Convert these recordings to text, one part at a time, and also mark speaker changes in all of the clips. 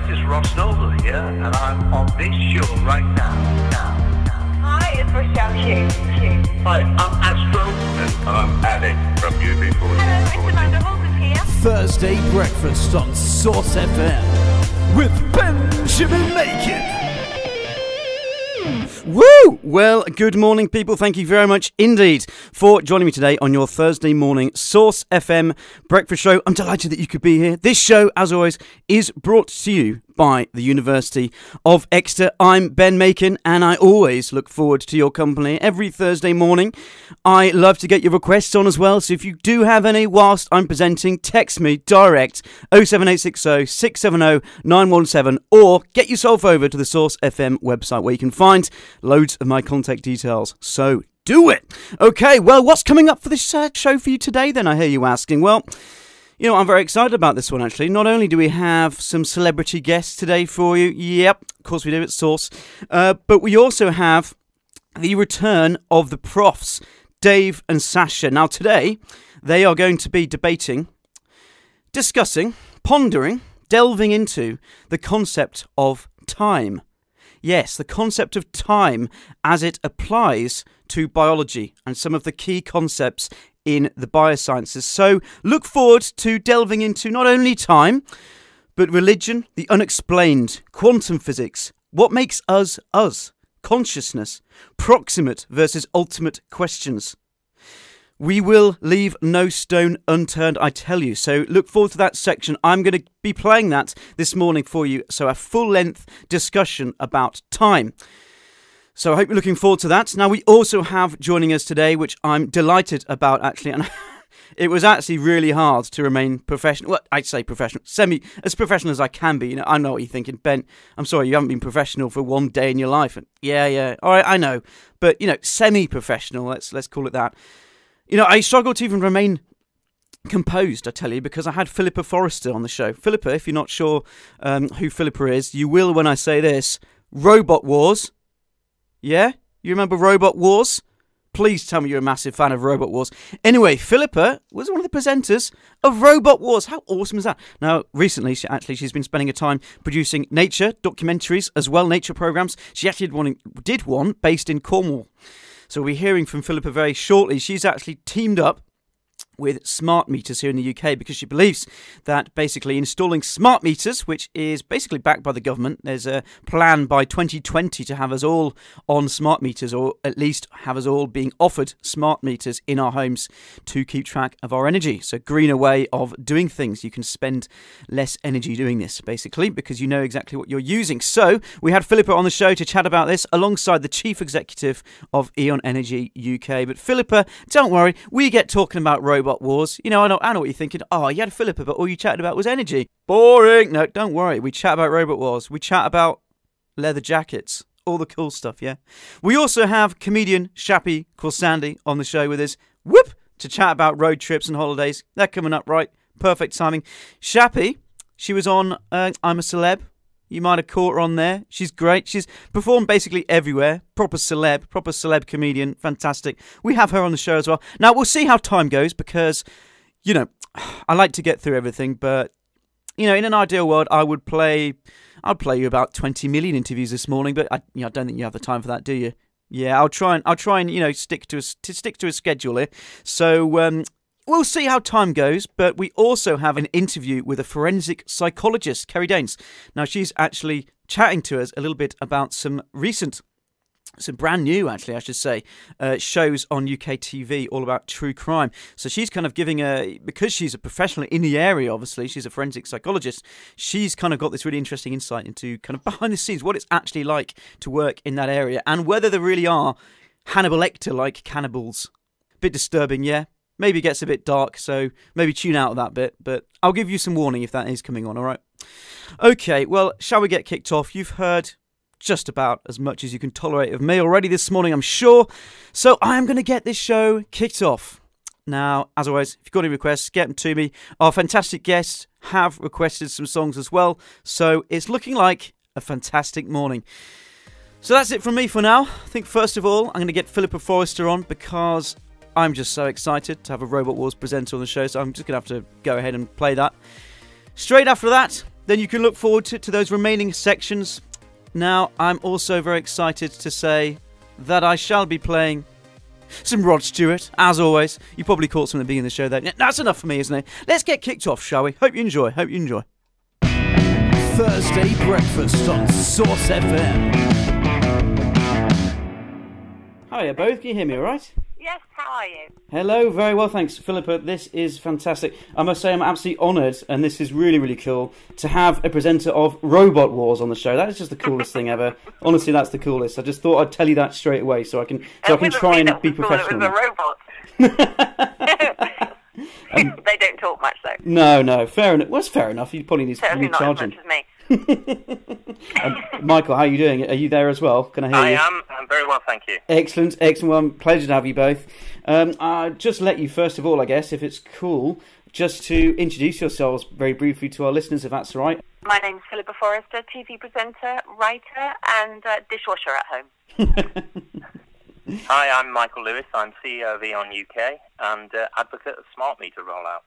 Speaker 1: is Ross Noble here, and I'm on this show right now.
Speaker 2: Hi, it's Shappi.
Speaker 1: Hi, I'm Astro. And I'm Alex from UB40.
Speaker 2: Hello, it's Amanda Holden here.
Speaker 3: Thursday breakfast on Source FM with Benjamin Makin. Woo! Well, good morning, people. Thank you very much indeed for joining me today on your Thursday morning Source FM breakfast show. I'm delighted that you could be here. This show, as always, is brought to you by the University of Exeter. I'm Ben Makin, and I always look forward to your company every Thursday morning. I love to get your requests on as well, so if you do have any whilst I'm presenting, text me direct 07860 670 917, or get yourself over to the Source FM website where you can find loads of my contact details. So do it! Okay, well, what's coming up for this show for you today then, I hear you asking? Well, you know, I'm very excited about this one, actually. Not only do we have some celebrity guests today for you, yep, of course we do at Source, but we also have the return of the profs, Dave and Sasha. Now, today, they are going to be debating, discussing, pondering, delving into the concept of time. Yes, the concept of time as it applies to biology and some of the key concepts in the biosciences. So look forward to delving into not only time, but religion, the unexplained, quantum physics, what makes us us, consciousness, proximate versus ultimate questions. We will leave no stone unturned, I tell you. So look forward to that section. I'm going to be playing that this morning for you. So a full-length discussion about time. So I hope you're looking forward to that. Now, we also have joining us today, which I'm delighted about, actually. And it was actually really hard to remain professional. Well, I'd say professional. As professional as I can be. You know, I know what you're thinking. Ben, I'm sorry, you haven't been professional for one day in your life. And yeah. All right, I know. But, you know, semi-professional, let's call it that. You know, I struggled to even remain composed, I tell you, because I had Philippa Forrester on the show. Philippa, if you're not sure who Philippa is, you will when I say this. Robot Wars. Yeah? You remember Robot Wars? Please tell me you're a massive fan of Robot Wars. Anyway, Philippa was one of the presenters of Robot Wars. How awesome is that? Now, recently, she's been spending her time producing nature documentaries as well, nature programs. She actually did one based in Cornwall. So we'll be hearing from Philippa very shortly. She's actually teamed up with smart meters here in the UK because she believes that basically installing smart meters, which is basically backed by the government, there's a plan by 2020 to have us all on smart meters, or at least have us all being offered smart meters in our homes to keep track of our energy. So greener way of doing things. You can spend less energy doing this, basically, because you know exactly what you're using. So we had Philippa on the show to chat about this alongside the chief executive of E.ON Energy UK. But Philippa, don't worry, we get talking about Robot Wars. You know, I know what you're thinking. Oh, you had Philippa, but all you chatted about was energy. Boring. No, don't worry. We chat about Robot Wars. We chat about leather jackets. All the cool stuff, yeah? We also have comedian Shappi on the show with us. Whoop! To chat about road trips and holidays. They're coming up, right? Perfect timing. Shappi, she was on I'm a Celeb. You might have caught her on there. She's great. She's performed basically everywhere. Proper celeb comedian. Fantastic. We have her on the show as well. Now, we'll see how time goes because, you know, I like to get through everything. But, you know, in an ideal world, I'd play you about 20 million interviews this morning. But I don't think you have the time for that, do you? Yeah, I'll try and you know, stick to a schedule here. So, we'll see how time goes, but we also have an interview with a forensic psychologist, Kerry Danes. Now, she's actually chatting to us a little bit about some brand new, actually, I should say, shows on UK TV all about true crime. So she's kind of because she's a professional in the area, obviously, she's a forensic psychologist, she's kind of got this really interesting insight into kind of behind the scenes, what it's actually like to work in that area, and whether there really are Hannibal Lecter-like cannibals. Bit disturbing, yeah? Maybe gets a bit dark, so maybe tune out of that bit, but I'll give you some warning if that is coming on, all right? Okay, well, shall we get kicked off? You've heard just about as much as you can tolerate of me already this morning, I'm sure, so I am going to get this show kicked off. Now, as always, if you've got any requests, get them to me. Our fantastic guests have requested some songs as well, so it's looking like a fantastic morning. So that's it from me for now. I think, first of all, I'm going to get Philippa Forrester on because I'm just so excited to have a Robot Wars presenter on the show, so I'm just going to have to go ahead and play that. Straight after that, then you can look forward to those remaining sections. Now, I'm also very excited to say that I shall be playing some Rod Stewart, as always. You probably caught some at the beginning of the show there. That's enough for me, isn't it? Let's get kicked off, shall we? Hope you enjoy. Thursday breakfast on Source FM. Hiya both, can you hear me all right?
Speaker 2: Yes, how are you?
Speaker 3: Hello, very well, thanks. Philippa, this is fantastic. I must say I'm absolutely honoured, and this is really, really cool, to have a presenter of Robot Wars on the show. That is just the coolest thing ever. Honestly, that's the coolest. I just thought I'd tell you that straight away so I can try and be professional.
Speaker 2: It was a robot. They don't talk much, though.
Speaker 3: No, fair enough. Well, it's fair enough. You probably need to recharging.
Speaker 2: Not as much as me.
Speaker 3: Michael, how are you doing? Are you there as well? Can I hear you?
Speaker 4: I am. I'm very well, thank you.
Speaker 3: Excellent. Well, pleasure to have you both. I'll just let you, first of all, I guess, if it's cool, just to introduce yourselves very briefly to our listeners, if that's all right.
Speaker 2: My name's Philippa Forrester, TV presenter, writer, and dishwasher at home.
Speaker 4: Hi, I'm Michael Lewis. I'm CEO of Eon UK and advocate of smart meter rollout.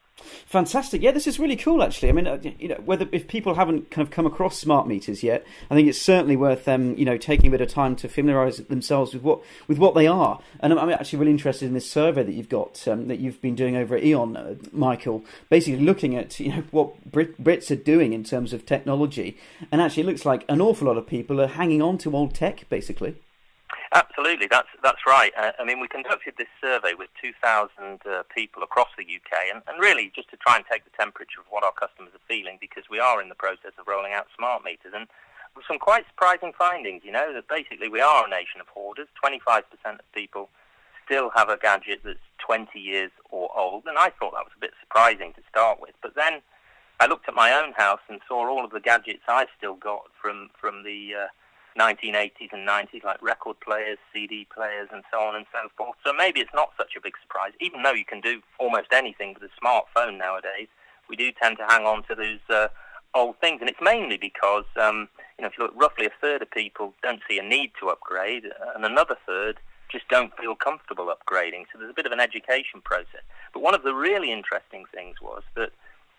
Speaker 3: Fantastic. Yeah, this is really cool, actually. I mean, if people haven't kind of come across smart meters yet, I think it's certainly worth them, taking a bit of time to familiarise themselves with what they are. And I'm actually really interested in this survey that you've got, that you've been doing over at Eon, Michael, basically looking at, what Brits are doing in terms of technology. And actually, it looks like an awful lot of people are hanging on to old tech, basically.
Speaker 4: Absolutely, that's right. We conducted this survey with 2,000 people across the UK, and really just to try and take the temperature of what our customers are feeling, because we are in the process of rolling out smart meters, and with some quite surprising findings. That basically we are a nation of hoarders. 25% of people still have a gadget that's 20 years or old, and I thought that was a bit surprising to start with. But then I looked at my own house and saw all of the gadgets I've still got from the 1980s and 90s, like record players, CD players, and so on and so forth. So maybe it's not such a big surprise. Even though you can do almost anything with a smartphone nowadays, we do tend to hang on to those old things. And it's mainly because, if you look, roughly a third of people don't see a need to upgrade, and another third just don't feel comfortable upgrading. So there's a bit of an education process. But one of the really interesting things was that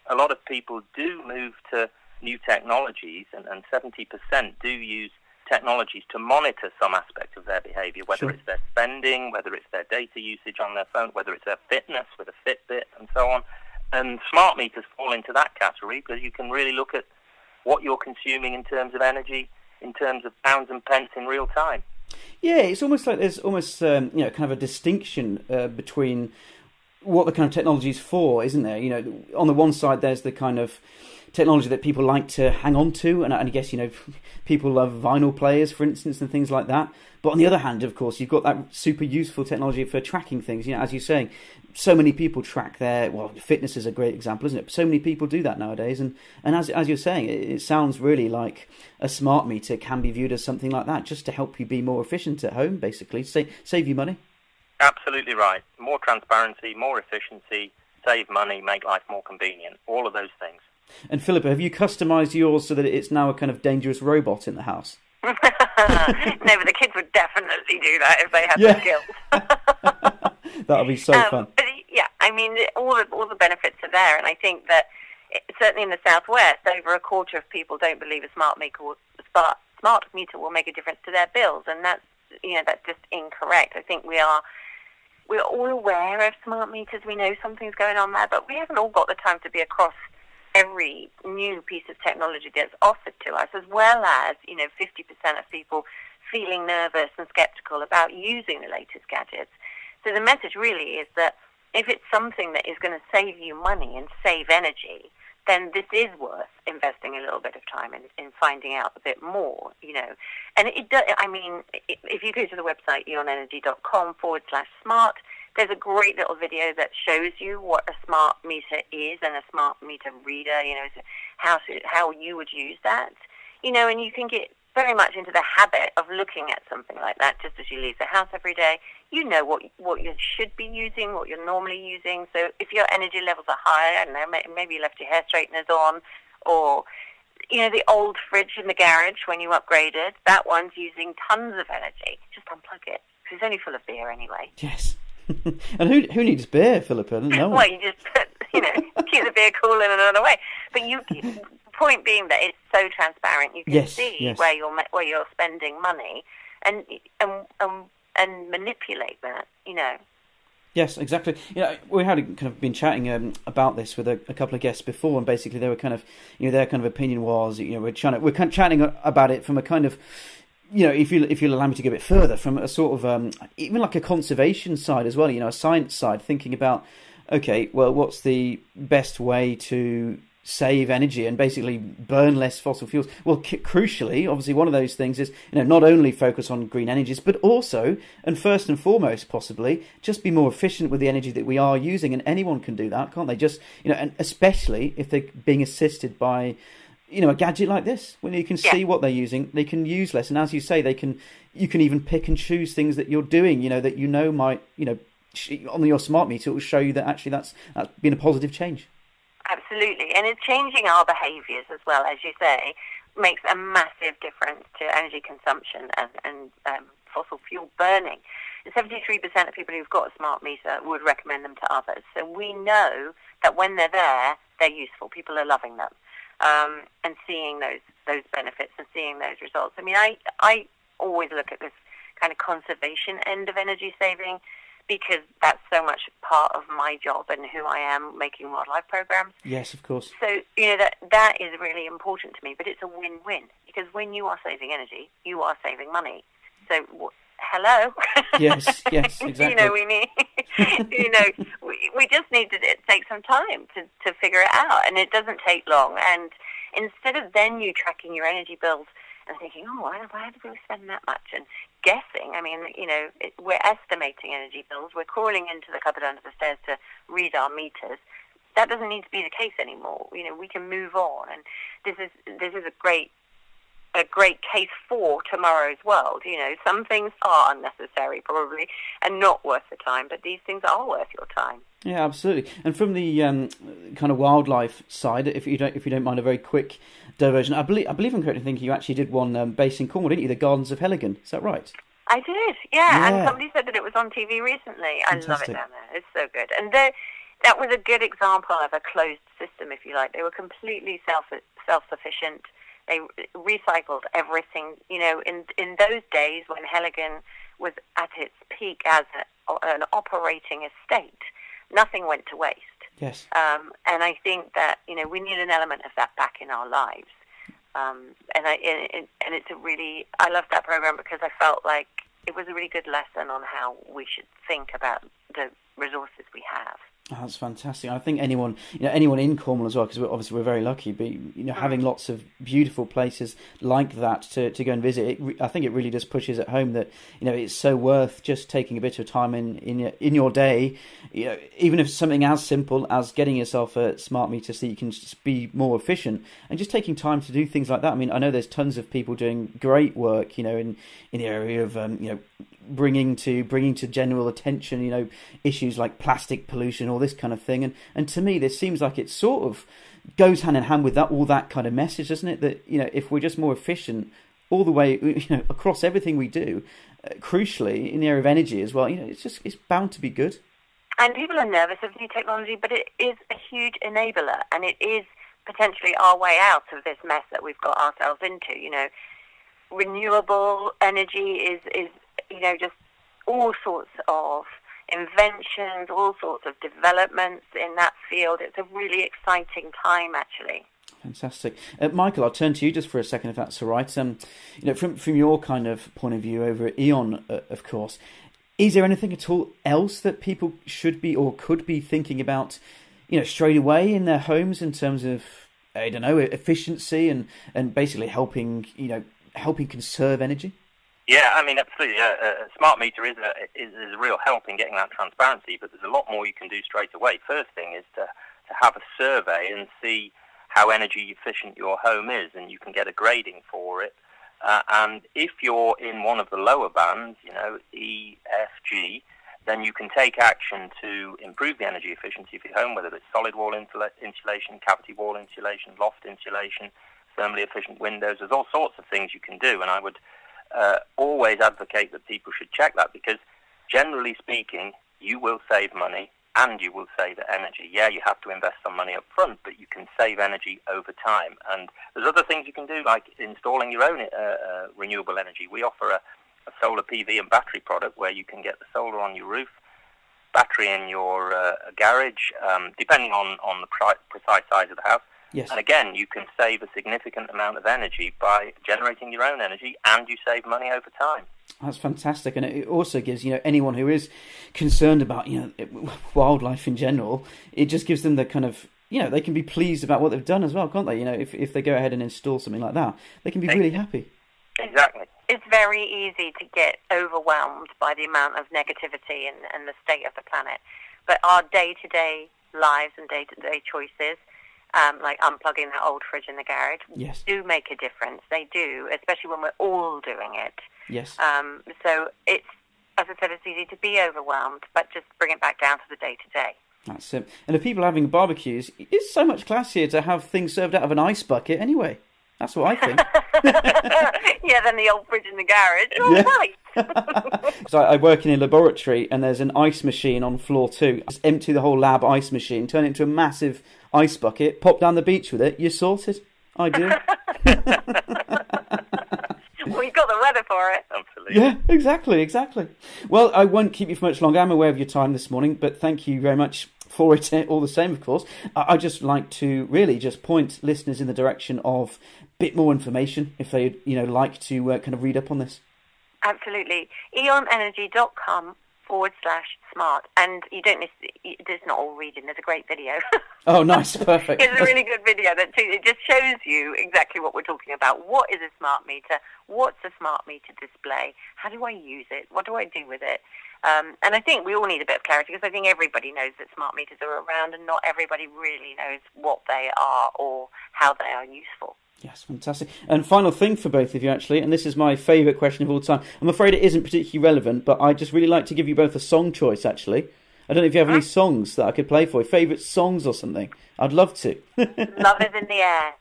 Speaker 4: a lot of people do move to new technologies, and 70% do use technologies to monitor some aspect of their behaviour, whether it's their spending, whether it's their data usage on their phone, whether it's their fitness with a Fitbit and so on. And smart meters fall into that category because you can really look at what you're consuming in terms of energy, in terms of pounds and pence in real time.
Speaker 3: Yeah, it's almost like there's almost kind of a distinction between what the kind of technology is for, isn't there? On the one side there's the kind of technology that people like to hang on to, and I guess people love vinyl players, for instance, and things like that. But on the other hand, of course, you've got that super useful technology for tracking things. As you're saying, so many people track fitness is a great example, isn't it? So many people do that nowadays, and as you're saying, it sounds really like a smart meter can be viewed as something like that, just to help you be more efficient at home, basically, save you money.
Speaker 4: Absolutely right. More transparency, more efficiency, save money, make life more convenient. All of those things.
Speaker 3: And Philippa, have you customised yours so that it's now a kind of dangerous robot in the house?
Speaker 2: No, but the kids would definitely do that if they had the skills.
Speaker 3: That'll be so fun.
Speaker 2: But yeah, all the benefits are there, and I think that certainly in the southwest, over a quarter of people don't believe a smart meter will make a difference to their bills, and that's just incorrect. I think we're all aware of smart meters. We know something's going on there, but we haven't all got the time to be across every new piece of technology that's offered to us, as well as 50% of people feeling nervous and skeptical about using the latest gadgets. So the message really is that if it's something that is going to save you money and save energy, then this is worth investing a little bit of time in finding out a bit more, And it does. If you go to the website eonenergy.com/smart, there's a great little video that shows you what a smart meter is and a smart meter reader, how you would use that, and you can get very much into the habit of looking at something like that just as you leave the house every day. What you should be using, what you're normally using. So if your energy levels are high, I don't know, maybe you left your hair straighteners on, or the old fridge in the garage when you upgraded, that one's using tons of energy. Just unplug it, because it's only full of beer anyway.
Speaker 3: Yes. And who needs beer, Philippa? No one.
Speaker 2: Well, you just keep the beer cool in another way. But point being that it's so transparent. You can see where you're spending money, and manipulate that.
Speaker 3: Yes, exactly. We had kind of been chatting about this with a couple of guests before, and basically they were kind of, their kind of opinion was, we're kind of chatting about it from a kind of, if you'll allow me to go a bit further, from a sort of even like a conservation side as well, a science side, thinking about, okay, well, what's the best way to save energy and basically burn less fossil fuels? Well, crucially, obviously, one of those things is, not only focus on green energies, but also, and first and foremost, possibly, just be more efficient with the energy that we are using. And anyone can do that, can't they? Just, and especially if they're being assisted by, a gadget like this, when you can see what they're using, they can use less. And as you say, you can even pick and choose things that you're doing, that might, on your smart meter, it will show you that actually that's been a positive change.
Speaker 2: Absolutely, and it's changing our behaviours as well, as you say, makes a massive difference to energy consumption and fossil fuel burning. And 73% of people who've got a smart meter would recommend them to others. So we know that when they're there, they're useful. People are loving them, and seeing those benefits and seeing those results. I mean, I always look at this kind of conservation end of energy saving, because that's so much part of my job and who I am, making wildlife programs.
Speaker 3: Yes, of course.
Speaker 2: So, that is really important to me, but it's a win-win, because when you are saving energy, you are saving money. So, hello?
Speaker 3: Yes, exactly.
Speaker 2: We need, we just need to take some time to figure it out, and it doesn't take long. And instead of then you tracking your energy bills and thinking, why did we spend that much? And guessing, I mean, we're estimating energy bills. We're crawling into the cupboard under the stairs to read our meters. That doesn't need to be the case anymore. We can move on. And this is a great case for tomorrow's world. Some things are unnecessary probably and not worth the time, but these things are worth your time.
Speaker 3: Yeah, absolutely. And from the kind of wildlife side, if you don't mind a very quick diversion, I believe I'm correct in thinking you actually did one based in Cornwall, didn't you? The Gardens of Heligan, is that right?
Speaker 2: I did, yeah. And somebody said that it was on TV recently.
Speaker 3: Fantastic.
Speaker 2: I love it down there. It's so good. And that was a good example of a closed system, if you like. They were completely self-sufficient. They recycled everything. In those days when Heligan was at its peak as an operating estate, nothing went to waste.
Speaker 3: Yes.
Speaker 2: And I think that we need an element of that back in our lives. And it's I loved that program because I felt like it was a really good lesson on how we should think about the resources we have.
Speaker 3: Oh, that's fantastic. I think anyone in Cornwall as well, because we're very lucky, but having lots of beautiful places like that to go and visit, I think it really just pushes it home that it's so worth just taking a bit of time in your day, even if it's something as simple as getting yourself a smart meter so you can just be more efficient, and just taking time to do things like that. I mean, I know there's tons of people doing great work, in the area of bringing to general attention, issues like plastic pollution, all this kind of thing. And to me, this seems like it sort of goes hand in hand with all that kind of message, doesn't it? That, if we're just more efficient all the way, across everything we do, crucially in the area of energy as well, it's bound to be good.
Speaker 2: And people are nervous of new technology, but it is a huge enabler, and it is potentially our way out of this mess that we've got ourselves into. Renewable energy is just all sorts of inventions, all sorts of developments in that field. It's a really exciting time, actually.
Speaker 3: Fantastic. Michael, I'll turn to you just for a second, if that's all right. From your kind of point of view over at E.ON, of course, is there anything at all else that people should be or could be thinking about, straight away in their homes in terms of, I don't know, efficiency and basically helping conserve energy?
Speaker 4: Yeah, I mean, absolutely. A smart meter is a real help in getting that transparency, but there's a lot more you can do straight away. First thing is to have a survey and see how energy efficient your home is, and you can get a grading for it. And if you're in one of the lower bands, E, F, G, then you can take action to improve the energy efficiency of your home, whether it's solid wall insulation, cavity wall insulation, loft insulation, thermally efficient windows. There's all sorts of things you can do, and I would always advocate that people should check that, because generally speaking, you will save money and you will save energy. Yeah, you have to invest some money up front, but you can save energy over time. And there's other things you can do, like installing your own renewable energy. We offer a solar PV and battery product where you can get the solar on your roof, battery in your garage, depending on the precise size of the house.
Speaker 3: Yes.
Speaker 4: And again, you can save a significant amount of energy by generating your own energy, and you save money over time.
Speaker 3: That's fantastic, and it also gives anyone who is concerned about wildlife in general, it just gives them the kind of they can be pleased about what they've done as well, can't they? If they go ahead and install something like that, they can be really happy.
Speaker 4: Exactly.
Speaker 2: It's very easy to get overwhelmed by the amount of negativity and the state of the planet, but our day-to-day lives and day-to-day choices, like unplugging that old fridge in the garage,
Speaker 3: yes,
Speaker 2: do make a difference. They do, especially when we're all doing it.
Speaker 3: Yes.
Speaker 2: So it's, as I said, it's easy to be overwhelmed, but just bring it back down to the day-to-day.
Speaker 3: That's it. And if people are having barbecues, it's so much classier to have things served out of an ice bucket anyway. That's what I think.
Speaker 2: Yeah, than the old fridge in the garage. Oh, nice.
Speaker 3: So I work in a laboratory, and there's an ice machine on floor 2. Just empty the whole lab ice machine, turn it into a massive ice bucket, pop down the beach with it, you're sorted. I do.
Speaker 2: Well, you've got the weather for it.
Speaker 4: Absolutely.
Speaker 3: Yeah, exactly. Well, I won't keep you for much longer. I'm aware of your time this morning, but thank you very much for it all the same, of course. I'd just like to really just point listeners in the direction of a bit more information if they'd like to kind of read up on this.
Speaker 2: Absolutely. eonenergy.com/smart. And you don't it's not all reading, there's a great video.
Speaker 3: Oh, nice, perfect.
Speaker 2: It's a really good video that it just shows you exactly what we're talking about. What is a smart meter? What's a smart meter display? How do I use it? What do I do with it? And I think we all need a bit of clarity, because I think everybody knows that smart meters are around, and not everybody really knows what they are or how they are useful.
Speaker 3: Yes, fantastic. And final thing for both of you, actually, and this is my favourite question of all time. I'm afraid it isn't particularly relevant, but I'd just really like to give you both a song choice, actually. I don't know if you have any songs that I could play for you, favourite songs or something. I'd love to.
Speaker 2: Love is in the air.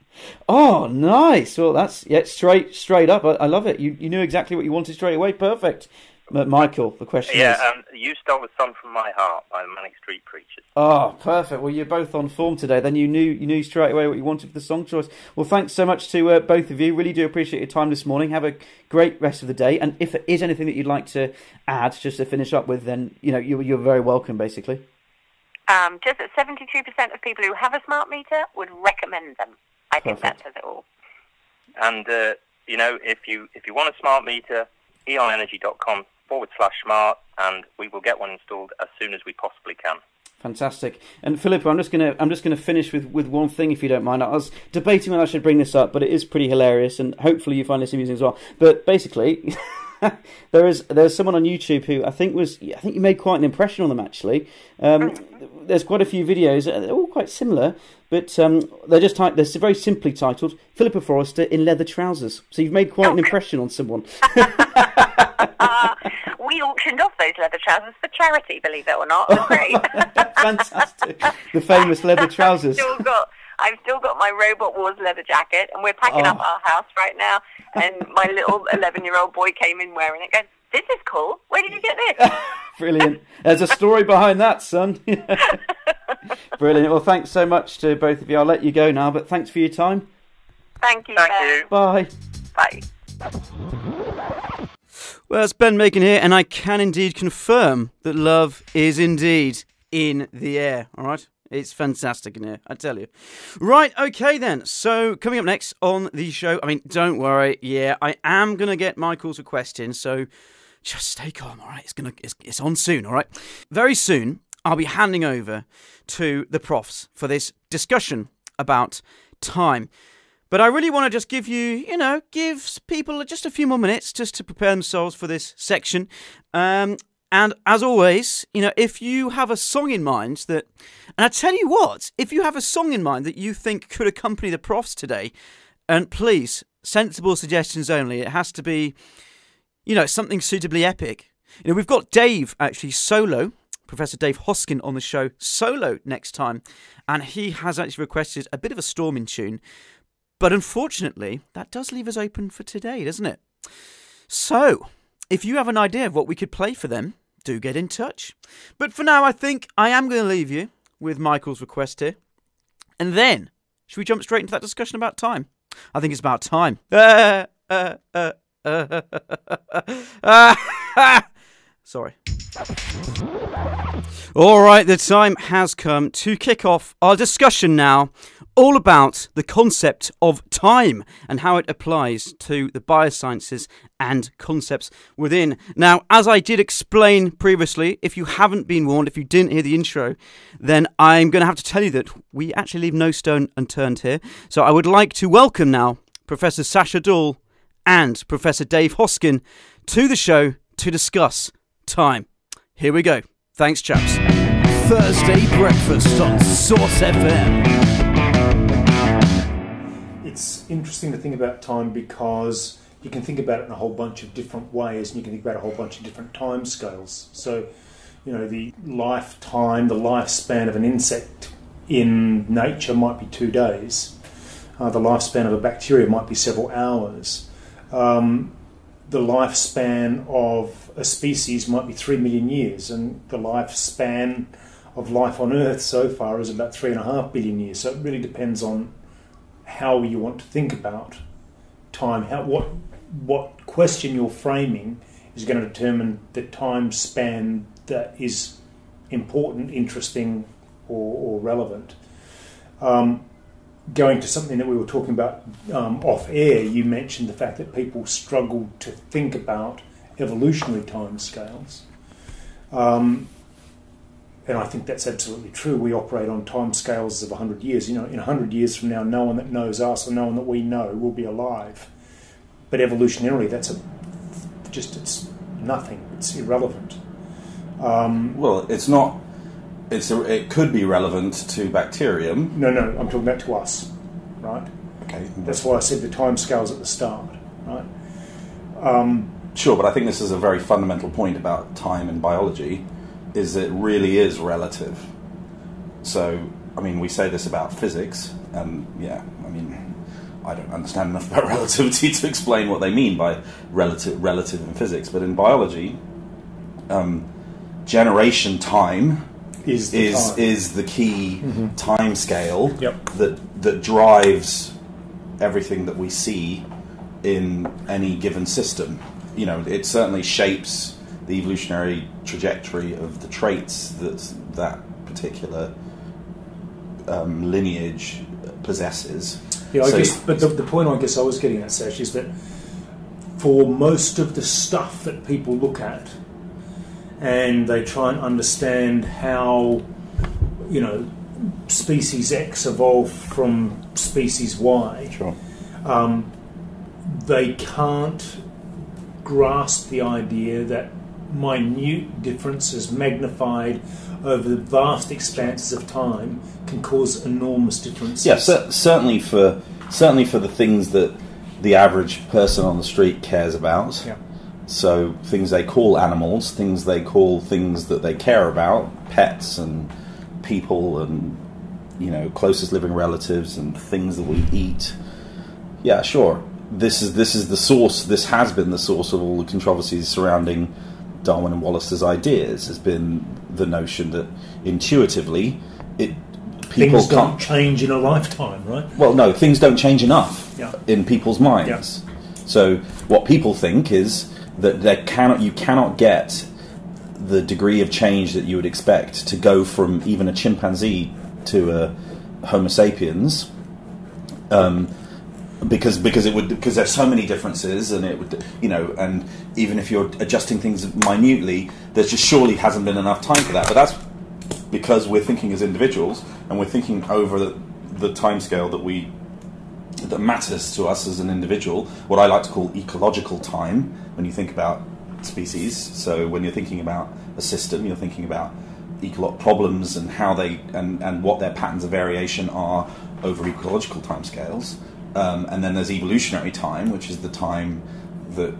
Speaker 3: Oh, nice. Well, that's straight up. I love it. You knew exactly what you wanted straight away. Perfect. Michael, the question is...
Speaker 4: You Stole a Song from My Heart by the Manic Street Preachers.
Speaker 3: Oh, perfect. Well, you're both on form today. Then you knew straight away what you wanted for the song choice. Well, thanks so much to both of you. Really do appreciate your time this morning. Have a great rest of the day. And if there is anything that you'd like to add, just to finish up with, then you're very welcome, basically.
Speaker 2: Just that 72% of people who have a smart meter would recommend them. I think that says it all.
Speaker 4: And if you want a smart meter, eonenergy.com/smart, and we will get one installed as soon as we possibly can.
Speaker 3: Fantastic. And Philippa, I'm just gonna finish with one thing, if you don't mind. I was debating whether I should bring this up, but it is pretty hilarious, and hopefully you find this amusing as well. But basically, there's someone on YouTube who I think you made quite an impression on them, actually. There's quite a few videos. They're all quite similar, but they're very simply titled "Philippa Forrester in leather trousers." So you've made quite an impression on someone.
Speaker 2: We auctioned off those leather trousers for charity, believe it or not. It was great.
Speaker 3: Fantastic. The famous leather trousers.
Speaker 2: I've still got my Robot Wars leather jacket, and we're packing up our house right now, and my little 11-year-old boy came in wearing it, going, "This is cool. Where did you get this?"
Speaker 3: Brilliant. There's a story behind that, son. Brilliant. Well, thanks so much to both of you. I'll let you go now, but thanks for your time.
Speaker 2: Thank you.
Speaker 3: Bye.
Speaker 2: Bye.
Speaker 3: Well, it's Ben Makin here, and I can indeed confirm that love is indeed in the air, all right? It's fantastic in here, I tell you. Right, okay then. So, coming up next on the show, I mean, don't worry, I am going to get Michael's request in, so just stay calm, all right? It's on soon, all right? Very soon, I'll be handing over to the profs for this discussion about time. But I really want to just give people just a few more minutes just to prepare themselves for this section. And as always, if you have a song in mind and I tell you what, if you have a song in mind that you think could accompany the profs today, and please, sensible suggestions only. It has to be, something suitably epic. We've got Dave, actually, solo, Professor Dave Hoskin on the show, solo next time. And he has actually requested a bit of a storming tune. But unfortunately, that does leave us open for today, doesn't it? So, if you have an idea of what we could play for them, do get in touch. But for now, I think I am going to leave you with Michael's request here. And then, should we jump straight into that discussion about time? I think it's about time. Sorry. All right, the time has come to kick off our discussion now, all about the concept of time and how it applies to the biosciences and concepts within. Now, as I did explain previously, if you haven't been warned, if you didn't hear the intro, then I'm going to have to tell you that we actually leave no stone unturned here. So I would like to welcome now Professor Sasha Dahl and Professor Dave Hoskin to the show to discuss time. Here we go. Thanks, chaps.
Speaker 5: Thursday breakfast on Source FM.
Speaker 6: It's interesting to think about time because you can think about it in a whole bunch of different ways, and you can think about a whole bunch of different time scales. So, the lifetime, the lifespan of an insect in nature might be 2 days. The lifespan of a bacteria might be several hours. The lifespan of a species might be 3 million years, and the lifespan of life on Earth so far is about 3.5 billion years. So it really depends on how you want to think about time. What question you're framing is going to determine the time span that is important, interesting, or relevant. Going to something that we were talking about off air, you mentioned the fact that people struggle to think about evolutionary timescales. And I think that's absolutely true. We operate on timescales of 100 years. In 100 years from now, no one that knows us or no one that we know will be alive. But evolutionarily, it's nothing. It's irrelevant.
Speaker 7: Well, it's not. It could be relevant to bacterium.
Speaker 6: No, I'm talking about to us, right?
Speaker 7: Okay.
Speaker 6: That's why I said the timescales at the start, right?
Speaker 7: Sure, but I think this is a very fundamental point about time in biology, is that it really is relative. So, we say this about physics, and I don't understand enough about relativity to explain what they mean by relative in physics, but in biology, generation time is the key time scale that drives everything that we see in any given system. It certainly shapes the evolutionary trajectory of the traits that particular lineage possesses.
Speaker 6: Yeah, I guess, but the point I guess I was getting at, Sash, is that for most of the stuff that people look at and they try and understand how, species X evolved from species Y,
Speaker 7: sure.
Speaker 6: They can't grasp the idea that minute differences magnified over the vast expanses of time can cause enormous differences.
Speaker 7: Yeah, certainly for the things that the average person on the street cares about.
Speaker 6: Yeah.
Speaker 7: So things they call animals, things they call things that they care about, pets and people and closest living relatives and things that we eat. Yeah, sure. This is the source. This has been the source of all the controversies surrounding Darwin and Wallace's ideas. Has been the notion that intuitively people
Speaker 6: things don't change in a lifetime, right?
Speaker 7: Well, no, things don't change enough in people's minds.
Speaker 6: Yeah.
Speaker 7: So what people think is that you cannot get the degree of change that you would expect to go from even a chimpanzee to a Homo sapiens. Because there's so many differences, and it would, and even if you're adjusting things minutely, there just surely hasn't been enough time for that. But that's because we're thinking as individuals, and we're thinking over the timescale that matters to us as an individual. What I like to call ecological time when you think about species. So when you're thinking about a system, you're thinking about problems and how they and what their patterns of variation are over ecological timescales. And then there's evolutionary time, which is the time that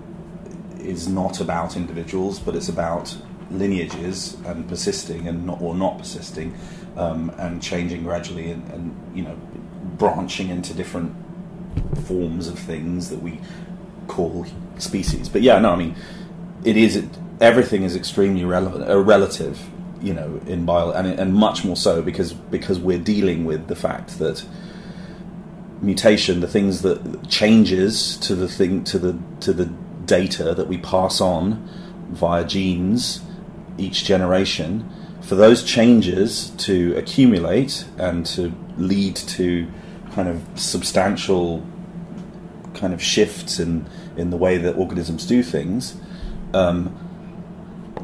Speaker 7: is not about individuals, but it's about lineages and persisting and not persisting, and changing gradually and branching into different forms of things that we call species. But yeah, no, it is everything is extremely relative, in bio, and much more so because we're dealing with the fact that mutation, the things that changes to the data that we pass on via genes each generation, for those changes to accumulate and to lead to kind of substantial kind of shifts in the way that organisms do things,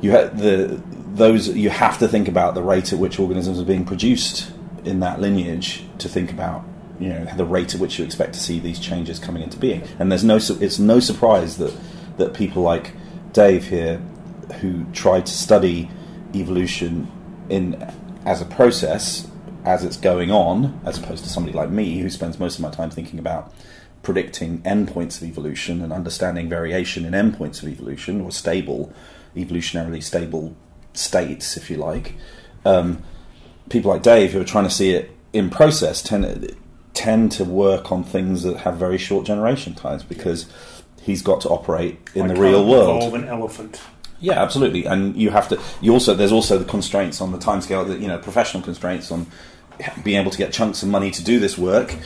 Speaker 7: you have to think about the rate at which organisms are being produced in that lineage to think about the rate at which you expect to see these changes coming into being. And it's no surprise that people like Dave here, who tried to study evolution as a process as it's going on, as opposed to somebody like me who spends most of my time thinking about predicting endpoints of evolution and understanding variation in endpoints of evolution, or evolutionarily stable states, if you like. People like Dave, who are trying to see it in process, tend to work on things that have very short generation times, because he's got to operate in the real world.
Speaker 6: Evolve an elephant.
Speaker 7: Yeah, absolutely. And there's also the constraints on the timescale, that professional constraints on being able to get chunks of money to do this work.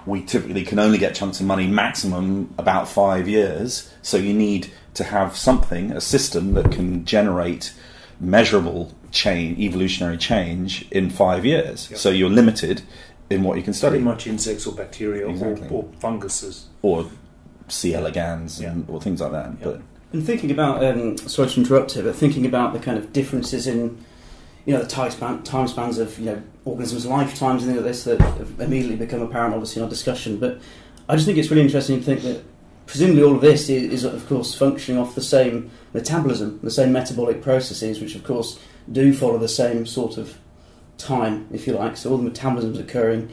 Speaker 7: We typically can only get chunks of money maximum about 5 years, so you need to have a system that can generate measurable evolutionary change in 5 years. Yep. So you're limited in what you can study.
Speaker 6: Pretty much insects or bacteria,
Speaker 7: exactly.
Speaker 6: or funguses.
Speaker 7: Or C. elegans or things like that.
Speaker 6: Yep.
Speaker 7: But
Speaker 3: And thinking about, sorry to interrupt here, but thinking about the kind of differences in, the time spans of, organisms' lifetimes and things like this that have immediately become apparent, obviously, in our discussion. But I just think it's really interesting to think that presumably all of this is of course, functioning off the same metabolism, the same metabolic processes, which, of course, do follow the same sort of time, if you like. So all the metabolisms occurring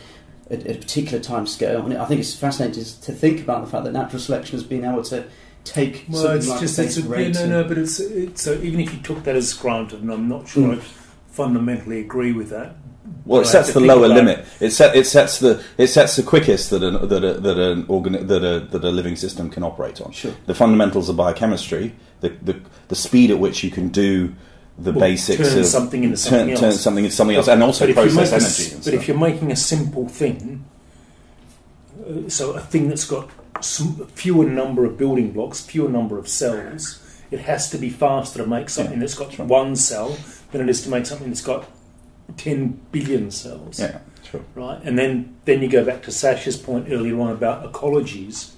Speaker 3: at a particular time scale. And I think it's fascinating to think about the fact that natural selection has been able to take something like basic rates.
Speaker 6: But it's so even if you took that as granted, and I'm not sure I fundamentally agree with that.
Speaker 7: Well, it sets the lower limit. It sets the quickest that a living system can operate on.
Speaker 3: Sure.
Speaker 7: The fundamentals of biochemistry, the speed at which you can do the basics
Speaker 6: turn
Speaker 7: of
Speaker 6: something into something else.
Speaker 7: Turn something into something else, and also process energy.
Speaker 6: But if you're making a simple thing, so a thing that's got fewer number of building blocks, fewer number of cells, it has to be faster to make something that's got one cell than it is to make something that's got 10 billion cells.
Speaker 7: Yeah, sure.
Speaker 6: Right, and then you go back to Sasha's point earlier on about ecologies.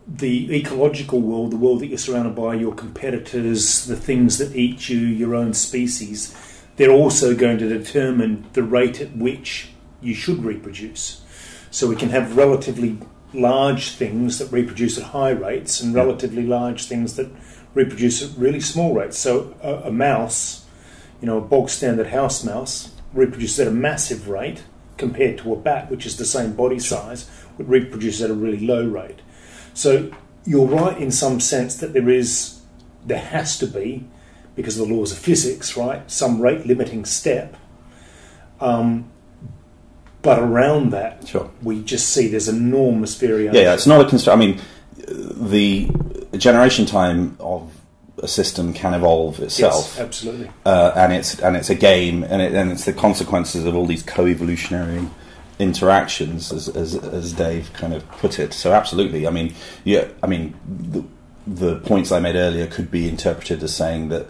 Speaker 6: The ecological world, the world that you're surrounded by, your competitors, the things that eat you, your own species, they're also going to determine the rate at which you should reproduce. So we can have relatively large things that reproduce at high rates and relatively large things that reproduce at really small rates. So a mouse, a bog standard house mouse, reproduces at a massive rate compared to a bat, which is the same body size, would reproduce at a really low rate. So you're right in some sense that there has to be, because of the laws of physics, right, some rate limiting step. But around that, we just see there's enormous variation.
Speaker 7: Yeah, it's not a constraint. I mean, the generation time of a system can evolve itself.
Speaker 6: Yes, absolutely.
Speaker 7: And it's a game, and it's the consequences of all these co-evolutionary interactions, as Dave kind of put it. So absolutely. I mean, the points I made earlier could be interpreted as saying that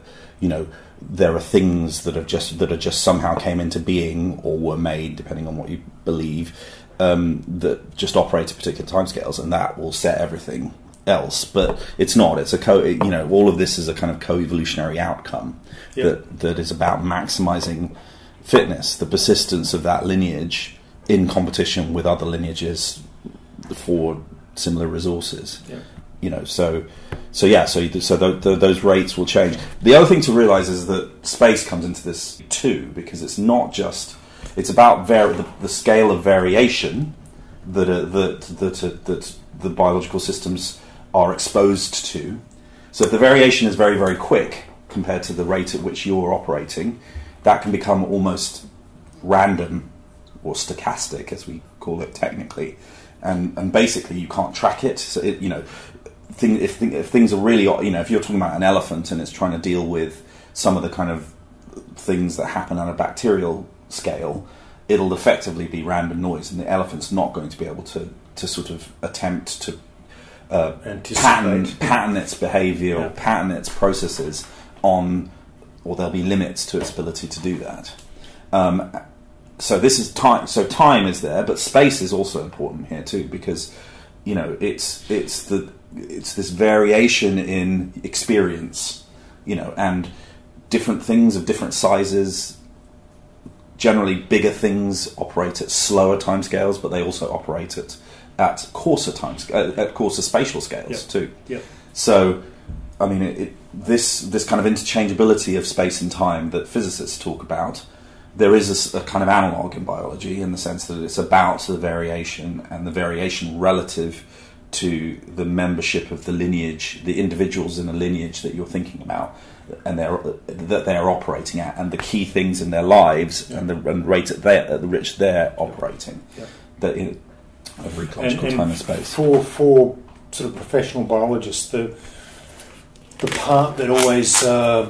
Speaker 7: there are things that are just somehow came into being or were made, depending on what you believe, that just operate at particular timescales, and that will set everything else. But it's not. It's all of this is a kind of co-evolutionary outcome that is about maximizing fitness, the persistence of that lineage in competition with other lineages for similar resources. Yeah. So those rates will change. The other thing to realise is that space comes into this too, because it's not just about the scale of variation that the biological systems are exposed to. So if the variation is very, very quick compared to the rate at which you're operating, that can become almost random or stochastic, as we call it technically, and basically you can't track it. So if things are really, if you're talking about an elephant and it's trying to deal with some of the kind of things that happen on a bacterial scale, it'll effectively be random noise, and the elephant's not going to be able to sort of attempt to pattern its behaviour or pattern its processes on, or there'll be limits to its ability to do that. So this is time. So time is there, but space is also important here too, because it's this variation in experience, and different things of different sizes. Generally, bigger things operate at slower timescales, but they also operate at coarser spatial scales too.
Speaker 6: Yep.
Speaker 7: So, I mean, this kind of interchangeability of space and time that physicists talk about, there is a kind of analogue in biology in the sense that it's about the variation, and the variation relative to the membership of the lineage, the individuals in the lineage that you're thinking about, and that they are operating at, and the key things in their lives, and the rate at which they're operating. That in of ecological time and space.
Speaker 6: For sort of professional biologists, the part that always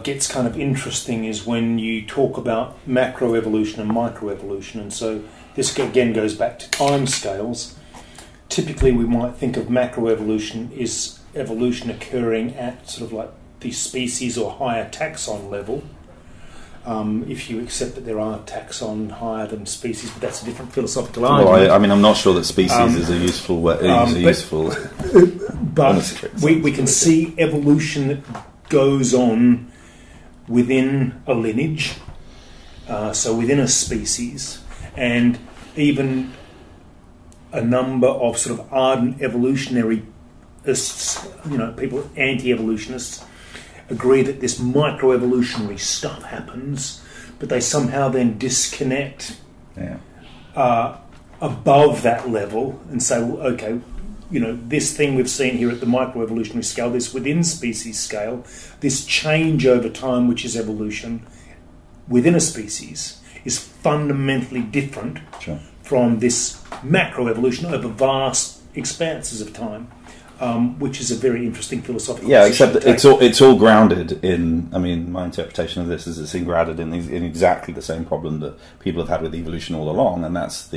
Speaker 6: gets kind of interesting is when you talk about macroevolution and microevolution, and so this again goes back to time scales. Typically, we might think of macroevolution is evolution occurring at sort of like the species or higher taxon level. If you accept that there are taxon higher than species, but that's a different philosophical argument.
Speaker 7: Well, I mean, I'm not sure that species is a useful word.
Speaker 6: But we can see evolution that goes on within a lineage, so within a species, and even a number of sort of ardent evolutionists, people, anti-evolutionists, agree that this microevolutionary stuff happens, but they somehow then disconnect above that level and say, well, okay, this thing we've seen here at the microevolutionary scale, this within species scale, this change over time, which is evolution within a species, is fundamentally different from this macroevolution over vast expanses of time. Which is a very interesting philosophical
Speaker 7: except that it's all grounded in, I mean, my interpretation of this is it's grounded in exactly the same problem that people have had with evolution all along, and that's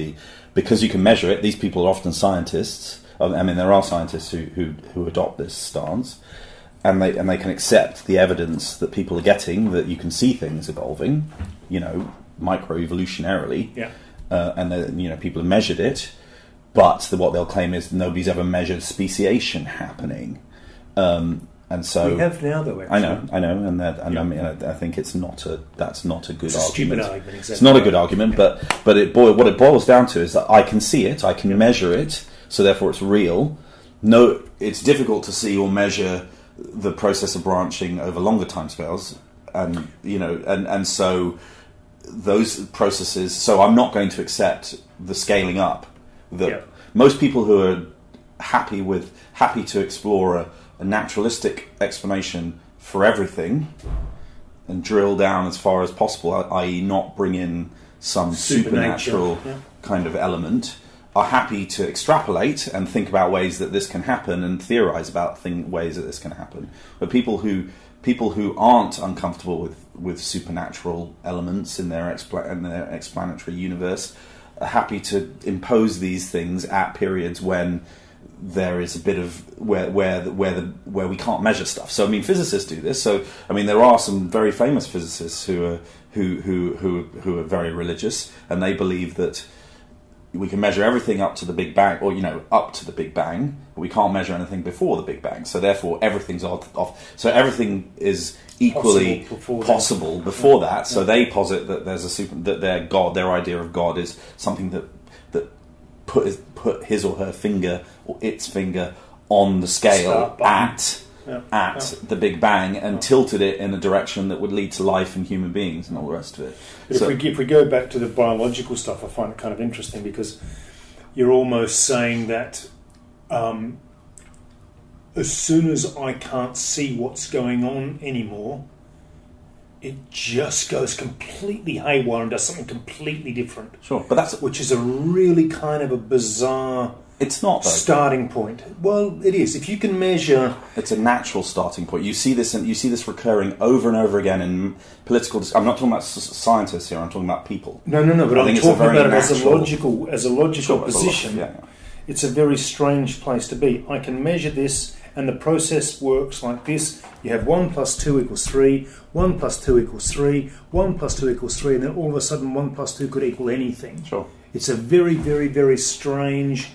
Speaker 7: because you can measure it. These people are often scientists. I mean, there are scientists who adopt this stance, and they can accept the evidence that people are getting, that you can see things evolving, microevolutionarily, and that people have measured it. But what they'll claim is nobody's ever measured speciation happening, and so
Speaker 6: we have now, though. Actually.
Speaker 7: I know, and I mean, I think that's not a good argument.
Speaker 6: Stupid argument. Exactly.
Speaker 7: It's not a good argument, but what it boils down to is that I can see it, I can measure it, so therefore it's real. No, it's difficult to see or measure the process of branching over longer timescales, and so those processes. So I'm not going to accept the scaling up. Most people who are happy to explore a naturalistic explanation for everything and drill down as far as possible, i.e. not bring in some supernatural kind of element, are happy to extrapolate and think about ways that this can happen and theorize about ways that this can happen. But people who aren't uncomfortable with supernatural elements in their explanatory universe are happy to impose these things at periods when there is a bit of where we can't measure stuff. So I mean, physicists do this. So I mean, there are some very famous physicists who are very religious, and they believe that we can measure everything up to the Big Bang, or up to the Big Bang, but we can't measure anything before the Big Bang. So therefore, everything's off. So everything is equally possible before that. So they posit that there's that their God, their idea of God, is something that put his or her finger or its finger on the scale at the Big Bang and tilted it in a direction that would lead to life and human beings and all the rest of it.
Speaker 6: But if we go back to the biological stuff, I find it kind of interesting, because you're almost saying that as soon as I can't see what's going on anymore, it just goes completely haywire and does something completely different.
Speaker 7: Sure, but
Speaker 6: which is a really kind of a bizarre
Speaker 7: It's not, though.
Speaker 6: Starting point. Well, it is. If you can measure,
Speaker 7: it's a natural starting point. You see this, and you see this recurring over and over again in political. I'm not talking about scientists here. I'm talking about people.
Speaker 6: No. But I'm talking about it as a logical position.
Speaker 7: Yeah.
Speaker 6: It's a very strange place to be. I can measure this, and the process works like this. You have 1 + 2 = 3. 1 + 2 = 3. 1 + 2 = 3, and then all of a sudden 1 + 2 could equal anything.
Speaker 7: Sure.
Speaker 6: It's a very, very, very strange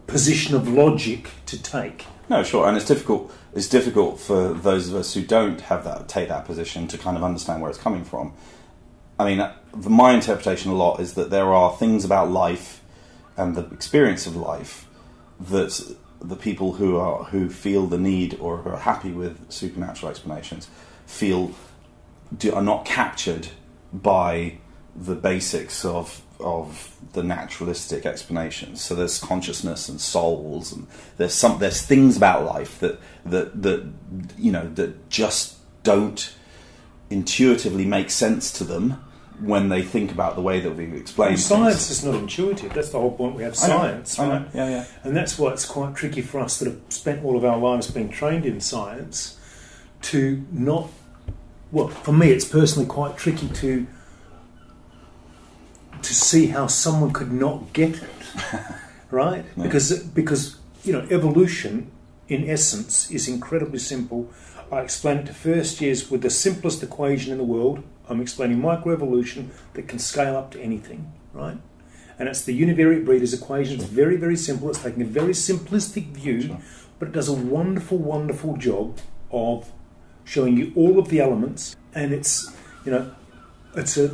Speaker 6: position of logic to take.
Speaker 7: No, sure, and it's difficult. It's difficult for those of us who don't have take that position to kind of understand where it's coming from. I mean, my interpretation a lot is that there are things about life and the experience of life that the people who feel the need or who are happy with supernatural explanations are not captured by the basics of the naturalistic explanations. So there's consciousness and souls, and there's things about life that just don't intuitively make sense to them when they think about the way that we explain things.
Speaker 6: Science is not intuitive. That's the whole point. We have science,
Speaker 7: I know.
Speaker 6: right?
Speaker 7: Yeah.
Speaker 6: And that's why it's quite tricky for us that have spent all of our lives being trained in science to not. Well, for me, it's personally quite tricky to see how someone could not get it, right?
Speaker 7: No.
Speaker 6: Because evolution, in essence, is incredibly simple. I explain it to first years with the simplest equation in the world. I'm explaining microevolution that can scale up to anything, right? And it's the univariate breeders equation. It's very, very simple. It's taking a very simplistic view,
Speaker 7: Sure.
Speaker 6: but it does a wonderful, wonderful job of showing you all of the elements. And it's a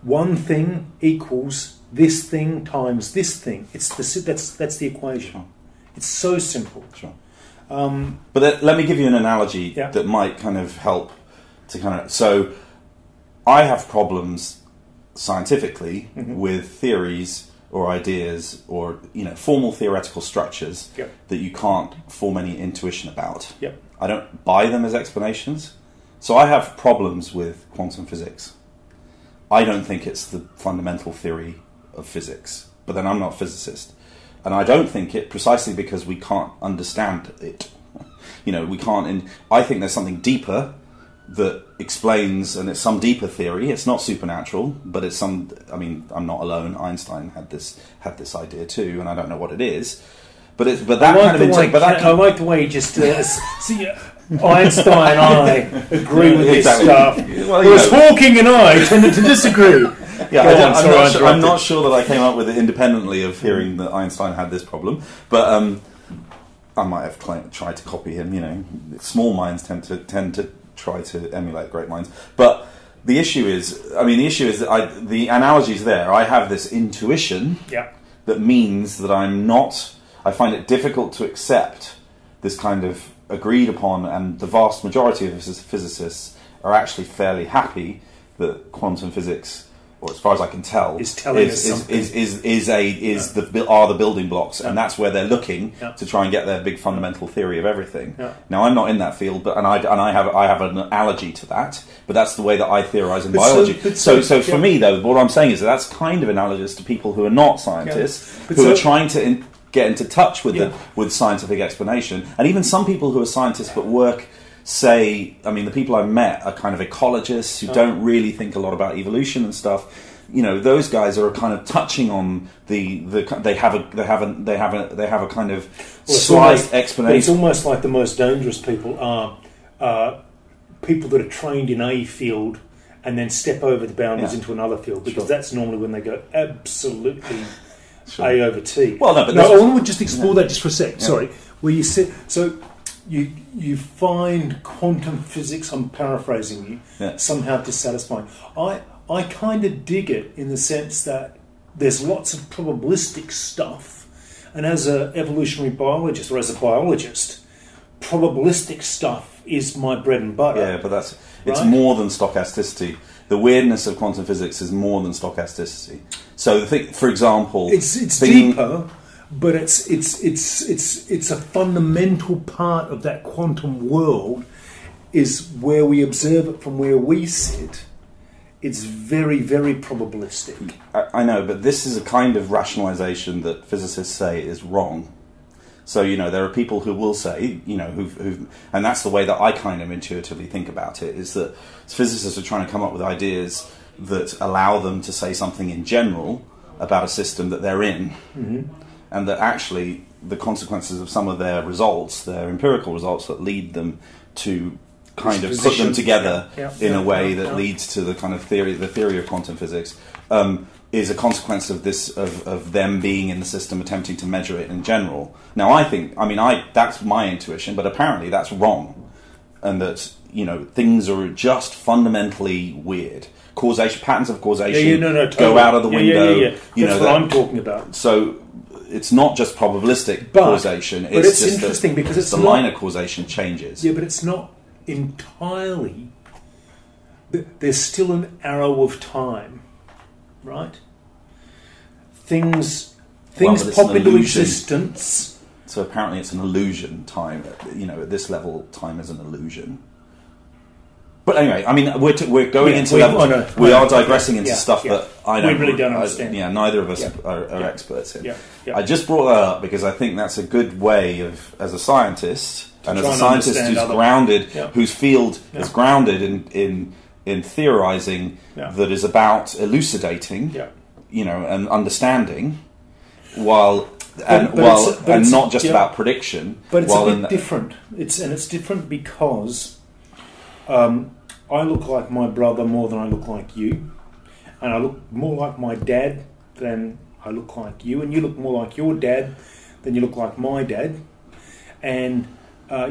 Speaker 6: one thing equals this thing times this thing. That's the equation.
Speaker 7: Sure.
Speaker 6: It's so simple.
Speaker 7: Sure. But let me give you an analogy that might kind of help to kind of. So, I have problems scientifically with theories or ideas or formal theoretical structures that you can't form any intuition about.
Speaker 6: Yep.
Speaker 7: I don't buy them as explanations. So I have problems with quantum physics. I don't think it's the fundamental theory of physics, but then I'm not a physicist. And I don't think it precisely because we can't understand it. We can't. I think there's something deeper that explains, and it's some deeper theory. It's not supernatural, but it's some. I mean, I'm not alone. Einstein had this idea too, and I don't know what it is. But I
Speaker 6: like the way you just see. Einstein and I agree with this stuff.
Speaker 7: Well,
Speaker 6: whereas Hawking and I tended to disagree.
Speaker 7: I'm not sure that I came up with it independently of hearing that Einstein had this problem, but I might have tried to copy him. Small minds tend to try to emulate great minds. But the issue is that the analogy's there. I have this intuition that means that I find it difficult to accept this kind of agreed upon, and the vast majority of physicists are actually fairly happy that quantum physics, or as far as I can tell,
Speaker 6: is telling us something.
Speaker 7: Are the building blocks, and that's where they're looking to try and get their big fundamental theory of everything. Now, I'm not in that field, but I have an allergy to that. But that's the way that I theorize in biology. So for me, though, what I'm saying is that's kind of analogous to people who are not scientists, who are trying to get into touch with scientific explanation, and even some people who are scientists but work. The people I've met are kind of ecologists who don't really think a lot about evolution and stuff. Those guys are kind of touching on they have a kind of slight explanation.
Speaker 6: But it's almost like the most dangerous people are people that are trained in a field and then step over the boundaries into another field, because that's normally when they go absolutely A over T.
Speaker 7: Well, no, but
Speaker 6: I want to just explore that just for a sec. Sorry, where you said so. You find quantum physics, I'm paraphrasing you, somehow dissatisfying. I kind of dig it in the sense that there's lots of probabilistic stuff, and as an evolutionary biologist or as a biologist, probabilistic stuff is my bread and butter.
Speaker 7: Yeah, but it's more than stochasticity. The weirdness of quantum physics is more than stochasticity. So, for example,
Speaker 6: it's deeper. But it's a fundamental part of that quantum world, is where we observe it from where we sit, It's very, very probabilistic.
Speaker 7: I know, but this is a kind of rationalization that physicists say is wrong. So, there are people who will say, who've, and that's the way that I kind of intuitively think about it, is that physicists are trying to come up with ideas that allow them to say something in general about a system that they're in, and that actually the consequences of some of their results, their empirical results, that lead them to kind of put them together in a way that leads to the kind of theory of quantum physics, is a consequence of this of them being in the system, attempting to measure it in general. Now, that's my intuition, but apparently that's wrong, and that things are just fundamentally weird. Patterns of causation
Speaker 6: totally.
Speaker 7: Go out of the window.
Speaker 6: That's what I'm talking about.
Speaker 7: So it's not just probabilistic causation.
Speaker 6: But it's just interesting because it's
Speaker 7: the line of causation changes.
Speaker 6: Yeah, but it's not entirely. There's still an arrow of time. Right? Things pop into existence.
Speaker 7: So apparently it's an illusion, time. At this level, time is an illusion. But anyway, we're going into levels. We are digressing into stuff that I don't.
Speaker 6: We really don't understand.
Speaker 7: Neither of us are experts in.
Speaker 6: Yeah.
Speaker 7: I just brought that up because I think that's a good way of, as a scientist, and as a scientist who's grounded, whose field is grounded in theorizing that is about elucidating, and understanding, and not just about prediction.
Speaker 6: But it's a bit different. It's different because I look like my brother more than I look like you, and I look more like my dad than I look like you, and you look more like your dad than you look like my dad, and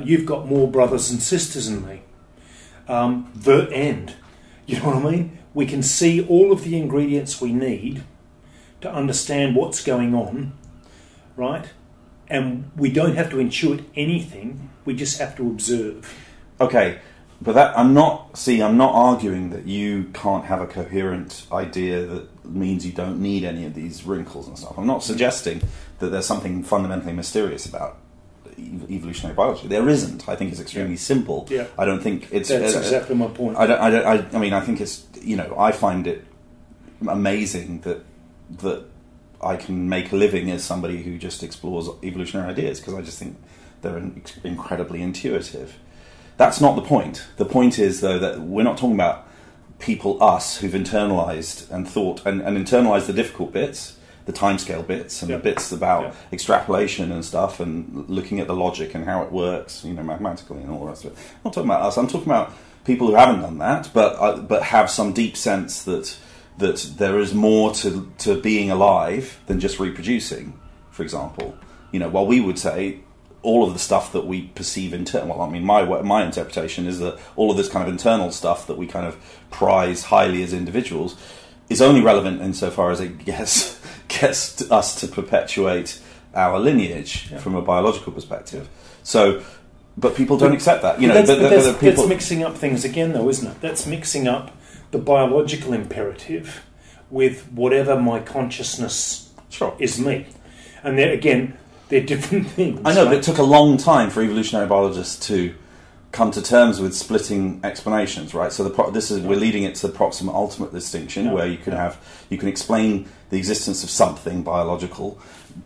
Speaker 6: you've got more brothers and sisters than me. The end. You know what I mean? We can see all of the ingredients we need to understand what's going on, right? And we don't have to intuit anything. We just have to observe.
Speaker 7: Okay, but I'm not arguing that you can't have a coherent idea that means you don't need any of these wrinkles and stuff. I'm not suggesting that there's something fundamentally mysterious about evolutionary biology. There isn't. I think it's extremely simple.
Speaker 6: Yeah.
Speaker 7: I don't think it's...
Speaker 6: That's exactly my point.
Speaker 7: I think it's... I find it amazing that I can make a living as somebody who just explores evolutionary ideas, because I just think they're incredibly intuitive. That's not the point. The point is, though, that we're not talking about us, who've internalized and thought and internalized the difficult bits, the timescale bits, and the bits about extrapolation and stuff, and looking at the logic and how it works, mathematically and all the rest of it. I'm not talking about us. I'm talking about people who haven't done that, but have some deep sense that there is more to being alive than just reproducing, for example. While we would say all of the stuff that we perceive my interpretation is that all of this kind of internal stuff that we kind of prize highly as individuals is only relevant insofar as it gets us to perpetuate our lineage from a biological perspective. So, but people don't accept that.
Speaker 6: That's mixing up things again, though, isn't it? That's mixing up the biological imperative with whatever my consciousness is me. And they're different things.
Speaker 7: I know, but it took a long time for evolutionary biologists to come to terms with splitting explanations, right? So we're leading it to the proximate ultimate distinction, where you can explain the existence of something biological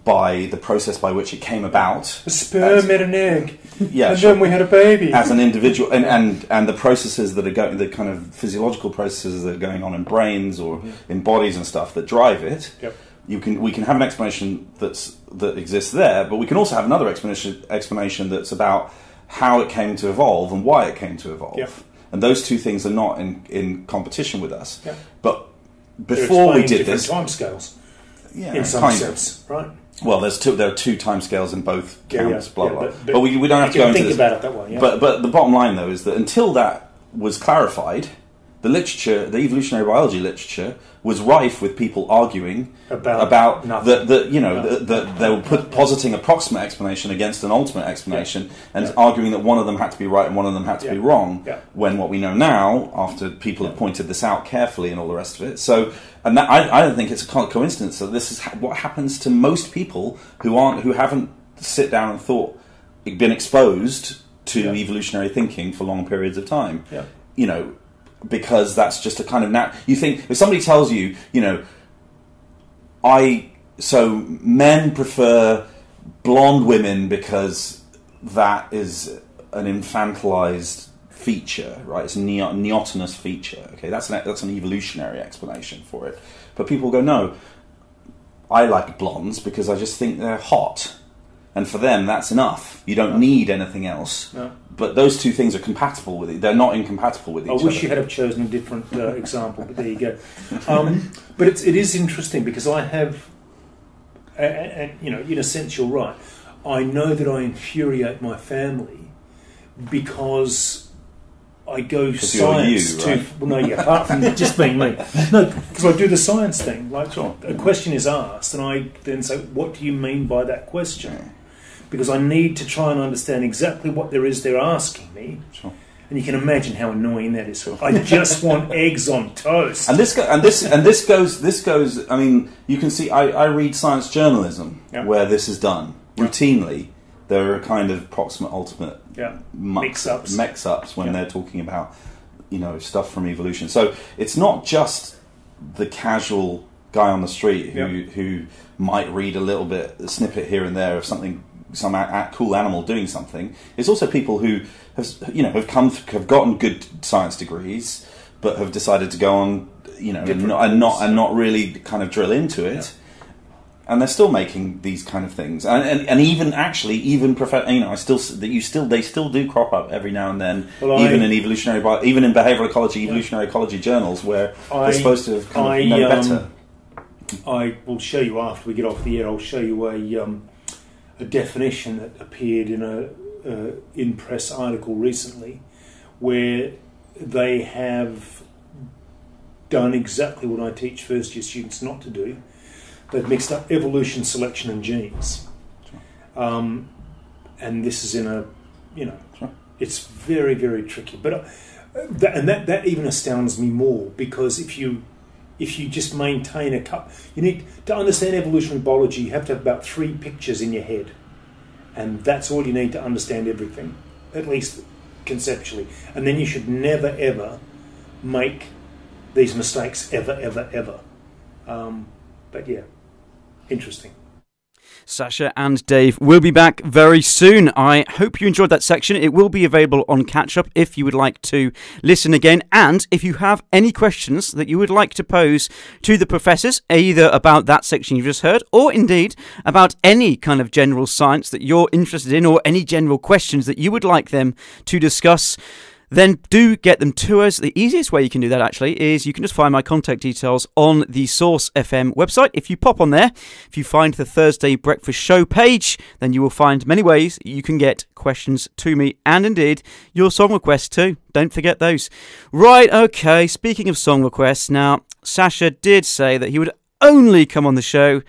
Speaker 7: by the process by which it came about.
Speaker 6: A sperm made an egg, then we had a baby.
Speaker 7: As an individual, and the processes that are going, the kind of physiological processes that are going on in brains or in bodies and stuff that drive it.
Speaker 6: Yep.
Speaker 7: We can have an explanation that exists there, but we can also have another explanation that's about how it came to evolve and why it came to evolve.
Speaker 6: Yep.
Speaker 7: And those two things are not in competition with us.
Speaker 6: Yep.
Speaker 7: But before we did
Speaker 6: this,
Speaker 7: this,
Speaker 6: timescales,
Speaker 7: in
Speaker 6: some sense, right?
Speaker 7: Well, there are two timescales in both camps. Blah blah.
Speaker 6: But
Speaker 7: we don't have to go into this.
Speaker 6: Think about it that way. Yeah.
Speaker 7: But the bottom line, though, is that until that was clarified, the evolutionary biology literature, was rife with people arguing about that they were positing a proximate explanation against an ultimate explanation, and arguing that one of them had to be right and one of them had to be wrong. Yeah. When what we know now, after people have pointed this out carefully and all the rest of it, I don't think it's a coincidence that this is what happens to most people who haven't sit down and been exposed to evolutionary thinking for long periods of time.
Speaker 6: Yeah.
Speaker 7: because that's just a kind of you think if somebody tells you, so men prefer blonde women because that is an infantilized feature, right? It's a neotenous feature. Okay, that's an evolutionary explanation for it. But people go, no, I like blondes because I just think they're hot, and for them that's enough. You don't need anything else. No. But those two things are compatible with it. They're not incompatible with each other.
Speaker 6: I wish you had have chosen a different example, but there you go. But it is interesting because I have, and in a sense you're right. I know that I infuriate my family because I go science
Speaker 7: you, right?
Speaker 6: Well, no, yeah, apart from just being me. No, because I do the science thing. Like,
Speaker 7: sure.
Speaker 6: A question is asked, and I then say, what do you mean by that question? Yeah. Because I need to try and understand exactly what there is they're asking me. Sure. And you can imagine how annoying that is. Sure. I just want eggs on toast.
Speaker 7: And this goes. I mean, you can see. I read science journalism where this is done routinely. There are kind of proximate, ultimate mix-ups when they're talking about stuff from evolution. So it's not just the casual guy on the street who might read a snippet here and there of something. Some cool animal doing something. It's also people who have gotten good science degrees, but have decided to go on, and not really kind of drill into it, and they're still making these kind of things. And even actually, they still do crop up every now and then, even in behavioural ecology, evolutionary ecology journals where they're supposed to have kind of know better.
Speaker 6: I will show you after we get off the air. I'll show you a definition that appeared in a in-press article recently where they have done exactly what I teach first-year students not to do. They've mixed up evolution, selection and genes. And this is in it's very, very tricky. But that even astounds me more because if you just maintain you need to understand evolutionary biology. You have to have about 3 pictures in your head, and that's all you need to understand everything, at least conceptually. And then you should never ever make these mistakes ever. But yeah, interesting.
Speaker 3: Sasha and Dave will be back very soon. I hope you enjoyed that section. It will be available on Catch Up if you would like to listen again. And if you have any questions that you would like to pose to the professors, either about that section you just heard, or indeed about any kind of general science that you're interested in, or any general questions that you would like them to discuss, then do get them to us. The easiest way you can do that, actually, is you can just find my contact details on the Source FM website. If you pop on there, if you find the Thursday Breakfast Show page, then you will find many ways you can get questions to me, and indeed your song requests too. Don't forget those. Right, okay, speaking of song requests, now, Sasha did say that he would only come on the show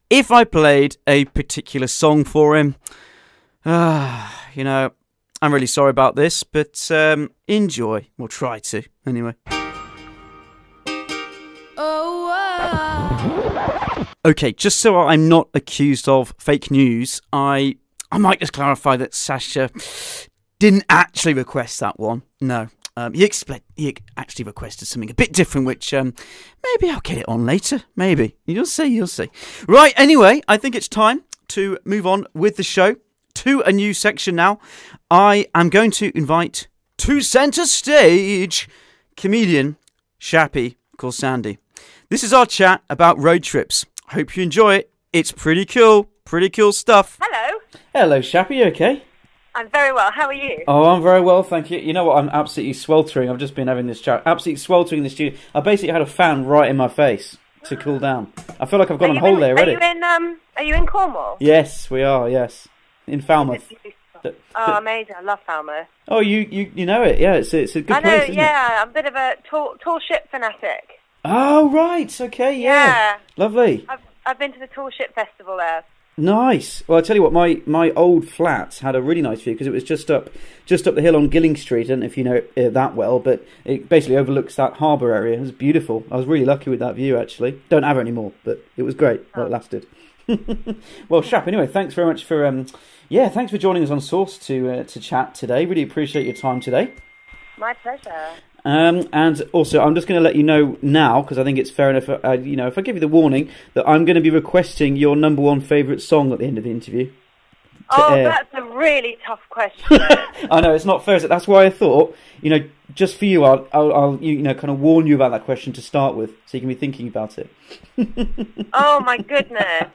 Speaker 3: if I played a particular song for him. I'm really sorry about this, but enjoy. We'll try to, anyway. Okay, just so I'm not accused of fake news, I might just clarify that Sasha didn't actually request that one. No, he actually requested something a bit different, which maybe I'll get it on later. Maybe. You'll see. Right, anyway, I think it's time to move on with the show to a new section now. I am going to invite to centre stage comedian Shappi, called Sandy. This is our chat about road trips. Hope you enjoy it. It's pretty cool stuff. Hello, Shappi, you okay?
Speaker 2: I'm very well. How are you?
Speaker 3: Oh, I'm very well, thank you. You know what? I'm absolutely sweltering. I've just been having this chat. Absolutely sweltering in the studio. I basically had a fan right in my face to cool down. I feel like I've gone on holiday already.
Speaker 2: Are you in Cornwall?
Speaker 3: Yes, we are, yes. In Falmouth.
Speaker 2: Oh, amazing. I love Falmouth.
Speaker 3: Oh, you know it. Yeah, it's a good place, isn't it?
Speaker 2: I'm a bit of a tall ship fanatic.
Speaker 3: Oh, right. Okay, yeah. Lovely.
Speaker 2: I've been to the Tall Ship Festival there.
Speaker 3: Nice. Well, I tell you what, my old flat had a really nice view because it was just up the hill on Gilling Street. I don't know if you know it that well, but it basically overlooks that harbour area. It was beautiful. I was really lucky with that view, actually. Don't have it anymore, but it was great while it lasted. Well, Shap, anyway, thanks very much for joining us on Source to chat today. Really appreciate your time today.
Speaker 2: My pleasure.
Speaker 3: And also, I'm just going to let you know now, because I think it's fair enough, if I give you the warning, that I'm going to be requesting your number one favourite song at the end of the interview.
Speaker 2: That's a really tough question.
Speaker 3: I know, it's not fair. That's why I thought, just for you, I'll kind of warn you about that question to start with, so you can be thinking about it.
Speaker 2: Oh, my goodness.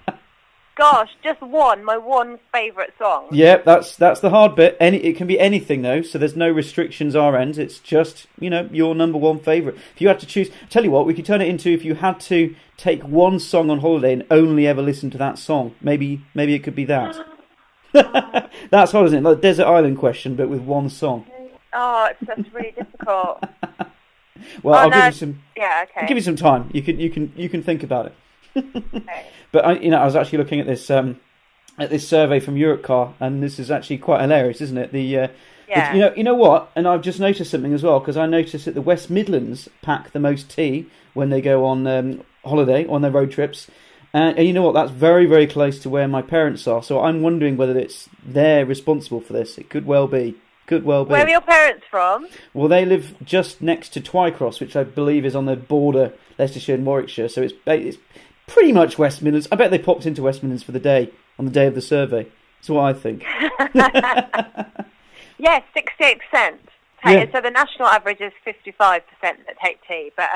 Speaker 2: Gosh, just my one favourite song.
Speaker 3: Yeah, that's the hard bit. It can be anything though, so there's no restrictions our end. It's just your number one favourite. If you had to choose, tell you what, we could turn it into if you had to take one song on holiday and only ever listen to that song. Maybe it could be that. That's hard, isn't it? Like the desert island question, but with one song.
Speaker 2: Oh, that's really difficult.
Speaker 3: Well, I'll give you some.
Speaker 2: Yeah, okay.
Speaker 3: I'll give you some time. You can think about it.
Speaker 2: Okay.
Speaker 3: But I was actually looking at this survey from Europcar, and this is actually quite hilarious, isn't it?
Speaker 2: Yeah.
Speaker 3: You know what? And I've just noticed something as well, because I noticed that the West Midlands pack the most tea when they go on holiday on their road trips, and you know what? That's very, very close to where my parents are. So I'm wondering whether they're responsible for this. It could well be. Where
Speaker 2: are your parents from?
Speaker 3: Well, they live just next to Twycross, which I believe is on the border, Leicestershire and Warwickshire. So it's pretty much West Midlands. I bet they popped into West Midlands for the day, on the day of the survey. That's what I think.
Speaker 2: Yes, 68%.
Speaker 3: Yeah.
Speaker 2: So the national average is 55% that take tea, but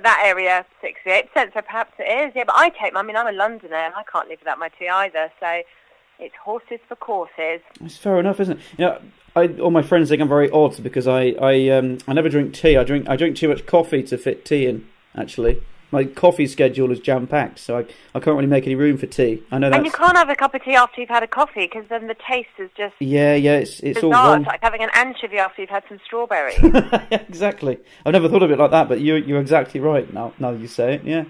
Speaker 2: that area, 68%, so perhaps it is. Yeah, but I'm a Londoner, and I can't live without my tea either, so it's horses for courses. It's
Speaker 3: fair enough, isn't it? All my friends think I'm very odd because I never drink tea. I drink too much coffee to fit tea in, actually. My coffee schedule is jam-packed, so I can't really make any room for tea. I know that.
Speaker 2: And you can't have a cup of tea after you've had a coffee, because then the taste is just...
Speaker 3: Yeah, it's
Speaker 2: bizarre.
Speaker 3: all wrong.
Speaker 2: It's like having an anchovy after you've had some strawberries.
Speaker 3: Yeah, exactly. I've never thought of it like that, but you're exactly right now you say it, yeah.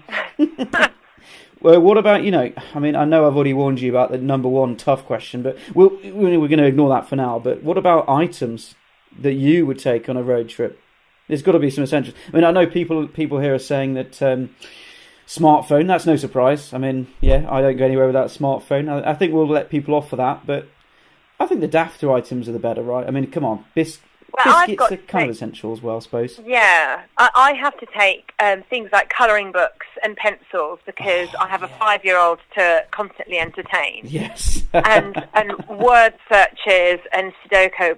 Speaker 3: Well, what about, I know I've already warned you about the number one tough question, but we're going to ignore that for now. But what about items that you would take on a road trip? There's got to be some essentials. I know people here are saying that smartphone, that's no surprise. I don't go anywhere without a smartphone. I think we'll let people off for that, but I think the dafter items are the better, right? Come on, biscuits are kind of essential as well, I suppose.
Speaker 2: Yeah, I have to take things like colouring books and pencils because I have a 5-year-old to constantly entertain.
Speaker 3: Yes.
Speaker 2: and word searches and Sudoku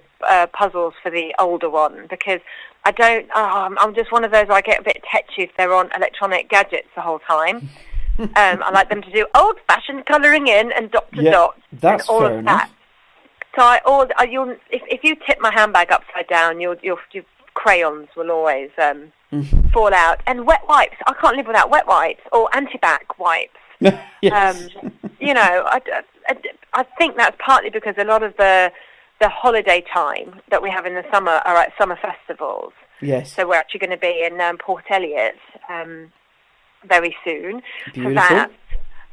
Speaker 2: puzzles for the older one, because I don't... I'm just one of those where I get a bit tetchy if they're on electronic gadgets the whole time. I like them to do old-fashioned colouring in and dot to dot and all of that. So if you tip my handbag upside down, your crayons will always fall out. And wet wipes, I can't live without wet wipes or anti-bac wipes.
Speaker 3: Yes.
Speaker 2: I think that's partly because a lot of the holiday time that we have in the summer are at summer festivals.
Speaker 3: Yes.
Speaker 2: So we're actually going to be in Port Eliot very soon.
Speaker 3: Beautiful.
Speaker 2: For that.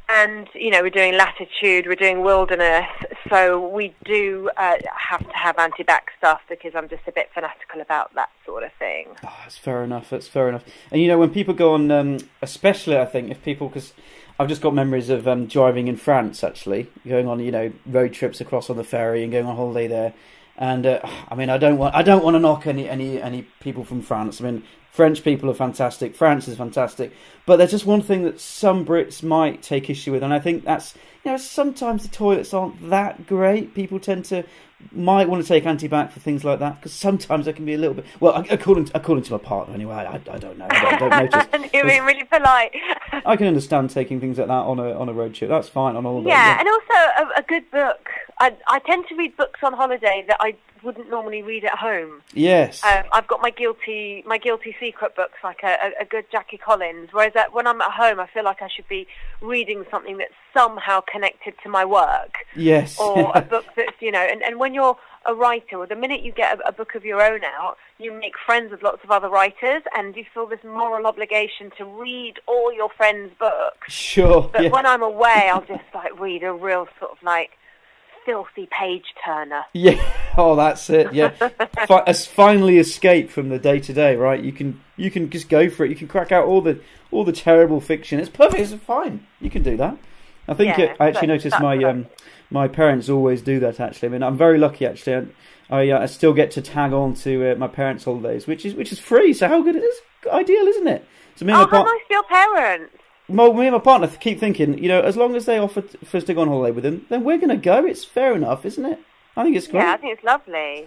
Speaker 2: And, we're doing latitude, we're doing wilderness, so we do have to have anti-bac stuff because I'm just a bit fanatical about that sort of thing.
Speaker 3: Oh, that's fair enough. And, when people go on, especially, I think, because I've just got memories of driving in France, actually, going on, road trips across on the ferry and going on holiday there. And, I don't want to knock any people from France. French people are fantastic. France is fantastic. But there's just one thing that some Brits might take issue with, and I think that's, sometimes the toilets aren't that great. People might want to take anti-bac for things like that, because sometimes they can be a little bit... Well, according to my partner, anyway, I don't know. I don't notice.
Speaker 2: You're being really polite.
Speaker 3: I can understand taking things like that on a road trip. That's fine on holiday.
Speaker 2: Yeah, and also a good book. I tend to read books on holiday that I wouldn't normally read at home.
Speaker 3: Yes.
Speaker 2: I've got my guilty secret books, like a good Jackie Collins, whereas when I'm at home I feel like I should be reading something that's somehow connected to my work.
Speaker 3: Yes.
Speaker 2: Or a book that's, and when you're a writer, or the minute you get a book of your own out, you make friends with lots of other writers, and you feel this moral obligation to read all your friends' books.
Speaker 3: Sure.
Speaker 2: But when I'm away, I'll just read a real sort of filthy page turner.
Speaker 3: Yeah. Oh, that's it. Yeah. Finally escape from the day to day, right? You can just go for it. You can crack out all the terrible fiction. It's perfect. It's fine. You can do that. I think I actually noticed my parents always do that. Actually, I mean, I'm very lucky. Actually, I still get to tag on to my parents' holidays, which is free. So how good it is? Ideal, isn't it? So
Speaker 2: how nice for your parents.
Speaker 3: Well, me and my partner keep thinking, as long as they offer for us to go on holiday with them, then we're going to go. It's fair enough, isn't it? I think it's great.
Speaker 2: Yeah, I think it's lovely.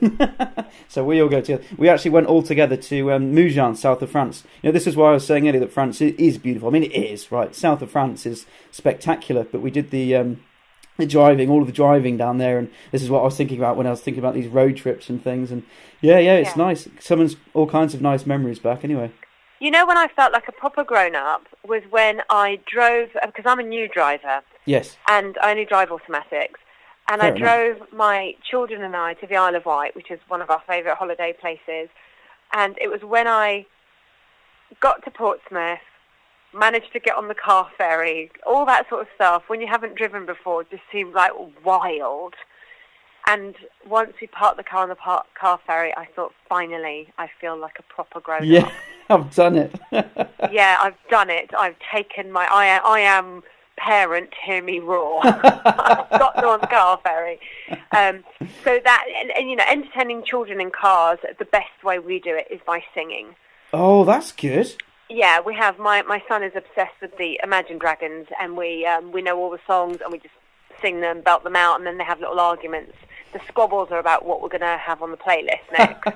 Speaker 3: So we all go together. We actually went all together to Mougins, south of France. This is why I was saying earlier that France is beautiful. I mean, it is, right? South of France is spectacular. But we did the driving, all of the driving down there, and this is what I was thinking about when I was thinking about these road trips and things. And it's nice. It summons all kinds of nice memories back. Anyway.
Speaker 2: When I felt like a proper grown-up was when I drove, because I'm a new driver.
Speaker 3: Yes.
Speaker 2: And I only drive automatics. And I drove my children and I to the Isle of Wight, which is one of our favourite holiday places. And it was when I got to Portsmouth, managed to get on the car ferry, all that sort of stuff. When you haven't driven before, it just seemed like wild. And once we parked the car on the car ferry, I thought, finally, I feel like a proper grown-up.
Speaker 3: Yeah, I've done it.
Speaker 2: Yeah, I've done it. I've taken my... I am... parent, hear me roar. I've got to on the car ferry. So that, and entertaining children in cars, the best way we do it is by singing.
Speaker 3: Oh, that's good.
Speaker 2: Yeah, we have, my son is obsessed with the Imagine Dragons, and we know all the songs, and we just sing them, belt them out, and then they have little arguments. The squabbles are about what we're going to have on the playlist next.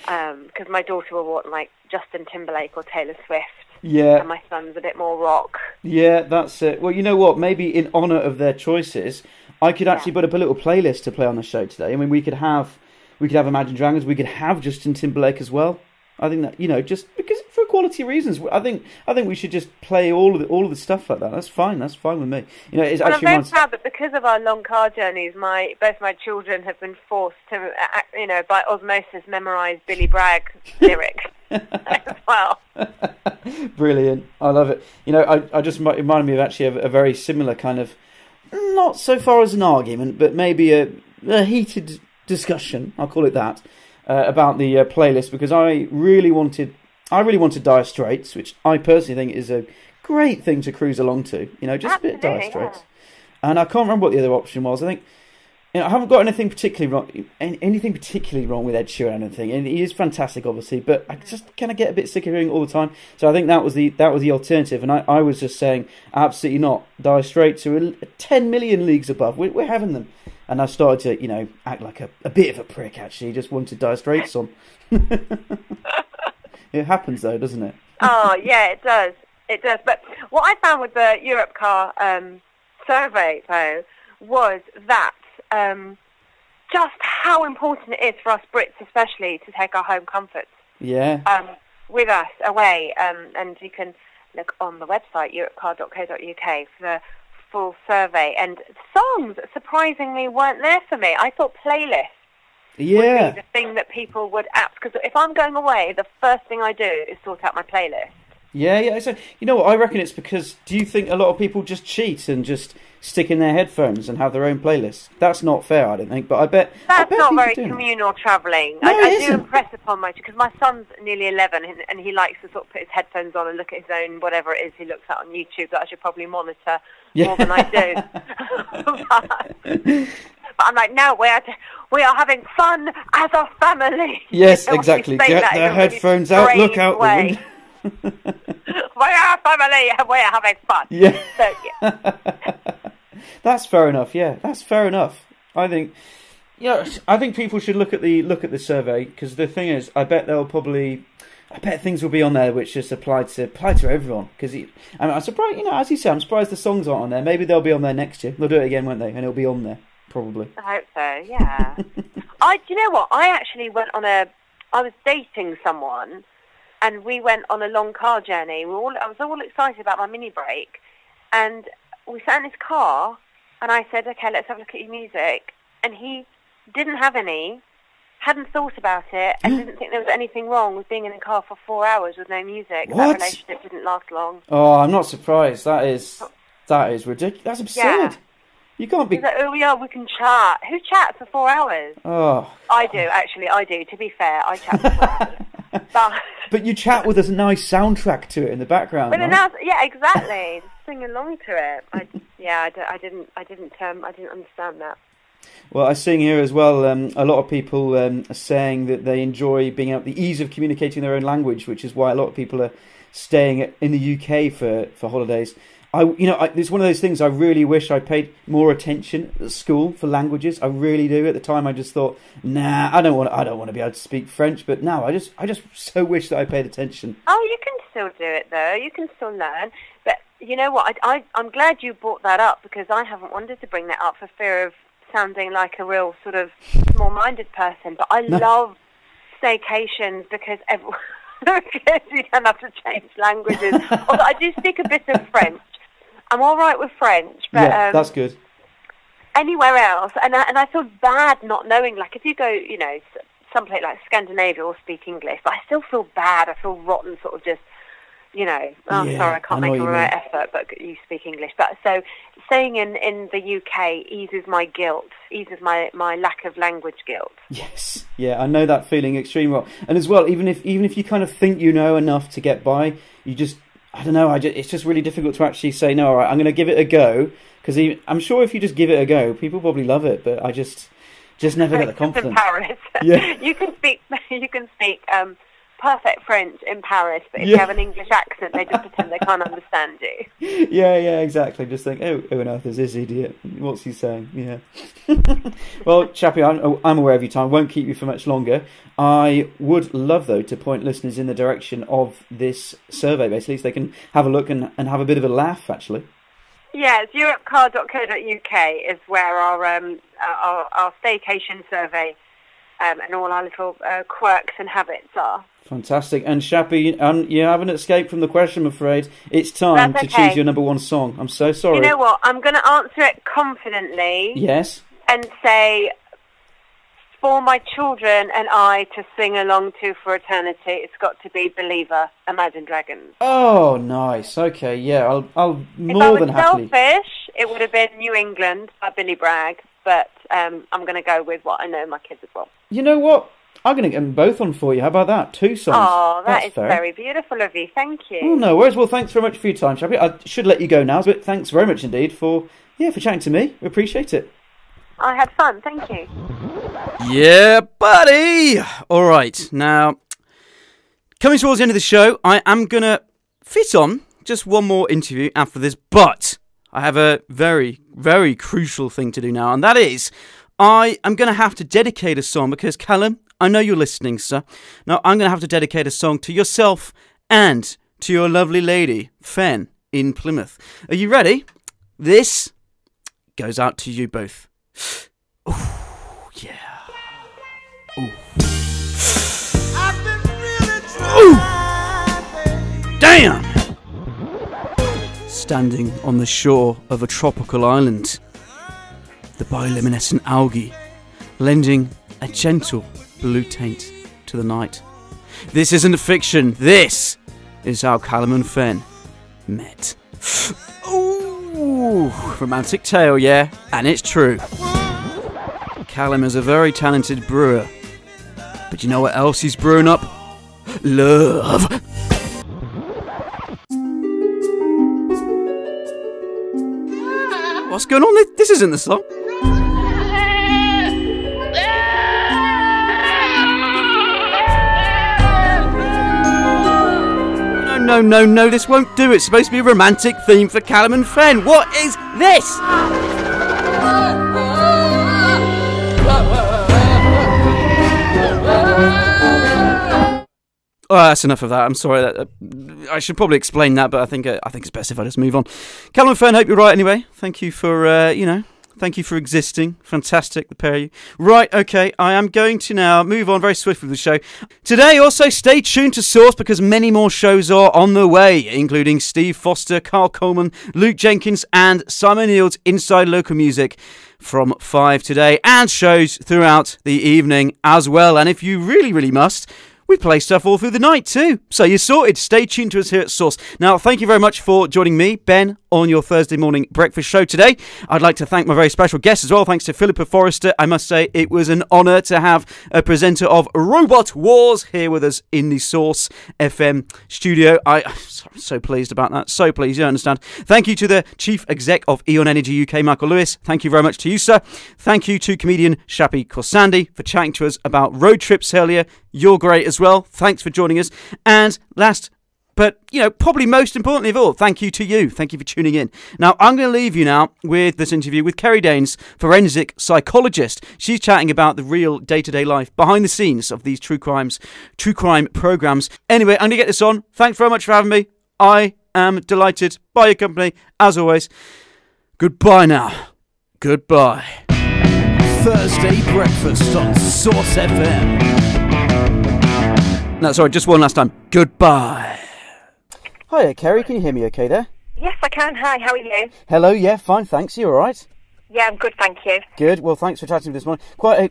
Speaker 2: Because my daughter will want, like, Justin Timberlake or Taylor Swift.
Speaker 3: Yeah.
Speaker 2: And my son's a bit more rock.
Speaker 3: Yeah, that's it. Well, you know what? Maybe in honour of their choices, I could actually put up a little playlist to play on the show today. I mean, we could have Imagine Dragons. We could have Justin Timberlake as well. I think that just because for quality reasons, I think we should just play all of the stuff like that. That's fine. That's fine with me. It's
Speaker 2: well,
Speaker 3: actually
Speaker 2: I'm very proud that because of our long car journeys, both my children have been forced to, by osmosis, memorise Billy Bragg lyrics as well.
Speaker 3: Brilliant. I love it. I just reminded me of actually a very similar kind of, not so far as an argument, but maybe a heated discussion. I'll call it that. About the playlist, because I really wanted Dire Straits, which I personally think is a great thing to cruise along to. Just a bit of Dire Straits. Yeah. And I can't remember what the other option was. I think I haven't got anything particularly wrong with Ed Sheeran. I don't think, and he is fantastic, obviously, but I just kind of get a bit sick of hearing it all the time. So I think that was the alternative, and I was just saying absolutely not. Dire Straits are 10 million leagues above. We're having them. And I started to, act like a bit of a prick, actually. Just wanted Dire Straits on. It happens, though, doesn't it?
Speaker 2: Oh, yeah, it does. It does. But what I found with the Europe Car survey, though, was that just how important it is for us Brits, especially, to take our home comforts with us away. And you can look on the website, europecar.co.uk, for the full survey, and songs surprisingly weren't there for me. I thought playlists would be the thing that people would because if I'm going away, the first thing I do is sort out my playlist.
Speaker 3: Yeah. So what I reckon it's because, do you think a lot of people just cheat and just stick in their headphones and have their own playlists? That's not fair, I don't think. But I bet
Speaker 2: that's not very communal travelling.
Speaker 3: No,
Speaker 2: I do impress upon because my son's nearly 11 and he likes to sort of put his headphones on and look at his own whatever it is he looks at on YouTube that I should probably monitor more than I do. But I'm like, no, we are having fun as a family.
Speaker 3: Yes, exactly. Get their headphones out, look out the window.
Speaker 2: We are a family and we are having fun.
Speaker 3: Yeah.
Speaker 2: So, yeah.
Speaker 3: That's fair enough. Yeah, that's fair enough. I think people should look at the survey, because the thing is, I bet things will be on there which just apply to everyone. Because I'm surprised, as you say, I'm surprised the songs aren't on there. Maybe they'll be on there next year. They'll do it again, won't they? And it'll be on there probably.
Speaker 2: I hope so. Yeah. Do you know what? I actually went on I was dating someone, and we went on a long car journey. I was all excited about my mini break, and we sat in his car, and I said, okay, let's have a look at your music. And he didn't have any, hadn't thought about it, and didn't think there was anything wrong with being in a car for 4 hours with no music.
Speaker 3: What?
Speaker 2: That relationship didn't last long.
Speaker 3: Oh, I'm not surprised. That is ridiculous. That's absurd. Yeah. You can't be...
Speaker 2: He's like, oh, yeah, we can chat. Who chats for 4 hours?
Speaker 3: Oh.
Speaker 2: I do, actually. I do. To be fair, I chat for 4 hours.
Speaker 3: But you chat with a nice soundtrack to it in the background. Right?
Speaker 2: Yeah, exactly. Sing along to it. I didn't understand that.
Speaker 3: Well, I sing here as well. A lot of people are saying that they enjoy being able the ease of communicating their own language, which is why a lot of people are staying in the UK for holidays. It's one of those things I really wish I paid more attention at school for languages. I really do. At the time, I just thought, nah, I don't want to be able to speak French. But now, I just so wish that I paid attention.
Speaker 2: Oh, you can still do it though. You can still learn. But you know what? I'm glad you brought that up, because I haven't wanted to bring that up for fear of sounding like a real sort of small-minded person. But I love staycations because everyone. Because you don't have to change languages. Although I do speak a bit of French. I'm all right with French, but
Speaker 3: yeah, that's good.
Speaker 2: Anywhere else, and I feel bad not knowing. Like if you go, someplace like Scandinavia, or speak English, but I still feel bad. I feel rotten, sort of just, sorry, I can't make a real effort, but you speak English. But so staying in the UK eases my guilt, eases my lack of language guilt.
Speaker 3: Yes, yeah, I know that feeling extremely well. And as well, even if you kind of think you know enough to get by, you just. I don't know. It's just really difficult to actually say no. All right, I'm going to give it a go, because I'm sure if you just give it a go, people probably love it. But I just never get the confidence.
Speaker 2: In Paris,
Speaker 3: yeah,
Speaker 2: you can speak perfect French in Paris, but if you have an English accent, they just pretend they can't understand you.
Speaker 3: Yeah, exactly. Just think, oh, on earth is this idiot? What's he saying? Yeah. Well, Shappi, I'm aware of your time. Won't keep you for much longer. I would love, though, to point listeners in the direction of this survey, basically, so they can have a look and have a bit of a laugh, actually.
Speaker 2: Yeah, it's europecar.co.uk is where our staycation survey and all our little quirks and habits are.
Speaker 3: Fantastic. And Shappi, you haven't escaped from the question, I'm afraid. It's time to choose your number one song. I'm so sorry.
Speaker 2: You know what? I'm going to answer it confidently.
Speaker 3: Yes.
Speaker 2: And say, for my children and I to sing along to for eternity, it's got to be Believer, Imagine Dragons.
Speaker 3: Oh, nice. Okay, yeah, I'll more than happily.
Speaker 2: If I was selfish, it would have been New England by Billy Bragg, but I'm going to go with what I know my kids as well.
Speaker 3: You know what? I'm going to get them both on for you. How about that? 2 songs.
Speaker 2: Oh,
Speaker 3: That's
Speaker 2: is
Speaker 3: fair.
Speaker 2: Very beautiful of you. Thank you.
Speaker 3: Oh, no worries. Well, thanks very much for your time, Shappi. I should let you go now, but thanks very much indeed for chatting to me. We appreciate it.
Speaker 2: I had fun. Thank you.
Speaker 3: Yeah, buddy. All right. Now, coming towards the end of the show, I am going to fit on just one more interview after this, but I have a very, very crucial thing to do now, and that is I am going to have to dedicate a song because, Callum, I know you're listening, sir. Now, I'm going to have to dedicate a song to yourself and to your lovely lady, Fen, in Plymouth. Are you ready? This goes out to you both. Oh, yeah. Ooh. I've been really trying, damn! Standing on the shore of a tropical island, the bioluminescent algae lending a gentle blue taint to the night. This isn't fiction. This is how Callum and Fen met. Ooh, romantic tale, yeah, and it's true. Callum is a very talented brewer, but you know what else he's brewing up? Love. What's going on? This isn't the song. No, this won't do. It's supposed to be a romantic theme for Callum and Fen. What is this? Oh, that's enough of that. I'm sorry. I should probably explain that, but I think it's best if I just move on. Callum and Fen, hope you're right anyway. Thank you for, thank you for existing. Fantastic, the pair of you. Right, okay, I am going to now move on very swiftly with the show. Today, also, stay tuned to Source because many more shows are on the way, including Steve Foster, Carl Coleman, Luke Jenkins, and Simon Neald's Inside Local Music from 5 today, and shows throughout the evening as well. And if you really, really must, we play stuff all through the night too. So you're sorted. Stay tuned to us here at Source. Now, thank you very much for joining me, Ben, on your Thursday morning breakfast show today. I'd like to thank my very special guest as well. Thanks to Philippa Forrester. I must say it was an honour to have a presenter of Robot Wars here with us in the Source FM studio. I'm so pleased about that. So pleased, you don't understand. Thank you to the Chief Exec of Eon Energy UK, Michael Lewis. Thank you very much to you, sir. Thank you to comedian Shappi for chatting to us about road trips earlier. You're great as well. Thanks for joining us. And last, but, probably most importantly of all, thank you to you. Thank you for tuning in. Now, I'm going to leave you now with this interview with Kerry Danes, forensic psychologist. She's chatting about the real day-to-day life behind the scenes of these true crime programmes. Anyway, I'm going to get this on. Thanks very much for having me. I am delighted by your company, as always. Goodbye now. Goodbye.
Speaker 5: Thursday breakfast on Source FM.
Speaker 3: No, sorry, just one last time. Goodbye. Hiya, Kerry. Can you hear me okay there?
Speaker 2: Yes, I can. Hi, how are you?
Speaker 3: Hello, yeah, fine, thanks. You all right?
Speaker 2: Yeah, I'm good, thank you.
Speaker 3: Good. Well, thanks for chatting to me this morning.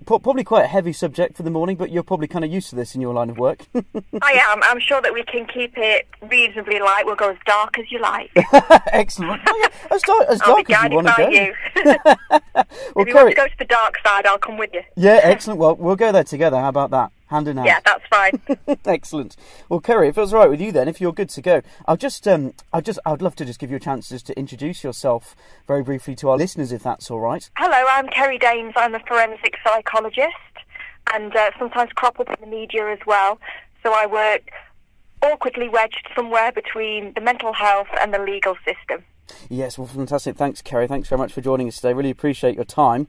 Speaker 3: Probably quite a heavy subject for the morning, but you're probably kind of used to this in your line of work.
Speaker 2: I am. I'm sure that we can keep it reasonably light. We'll go as dark as you like.
Speaker 3: Excellent. Oh, yeah, as dark
Speaker 2: I'll be
Speaker 3: as you want to go.
Speaker 2: you.
Speaker 3: Well,
Speaker 2: if you
Speaker 3: Kerry,
Speaker 2: want to go to the dark side, I'll come with you.
Speaker 3: Yeah, excellent. Well, we'll go there together. How about that? Hand in hand.
Speaker 2: Yeah, that's fine.
Speaker 3: Excellent. Well, Kerry, if it was all right with you then, if you're good to go, I'd love to just give you a chance just to introduce yourself very briefly to our listeners, if that's all right.
Speaker 2: Hello, I'm Kerry Danes. I'm a forensic psychologist and sometimes crop up in the media as well. So I work awkwardly wedged somewhere between the mental health and the legal system.
Speaker 3: Yes, well, fantastic. Thanks, Kerry. Thanks very much for joining us today. Really appreciate your time.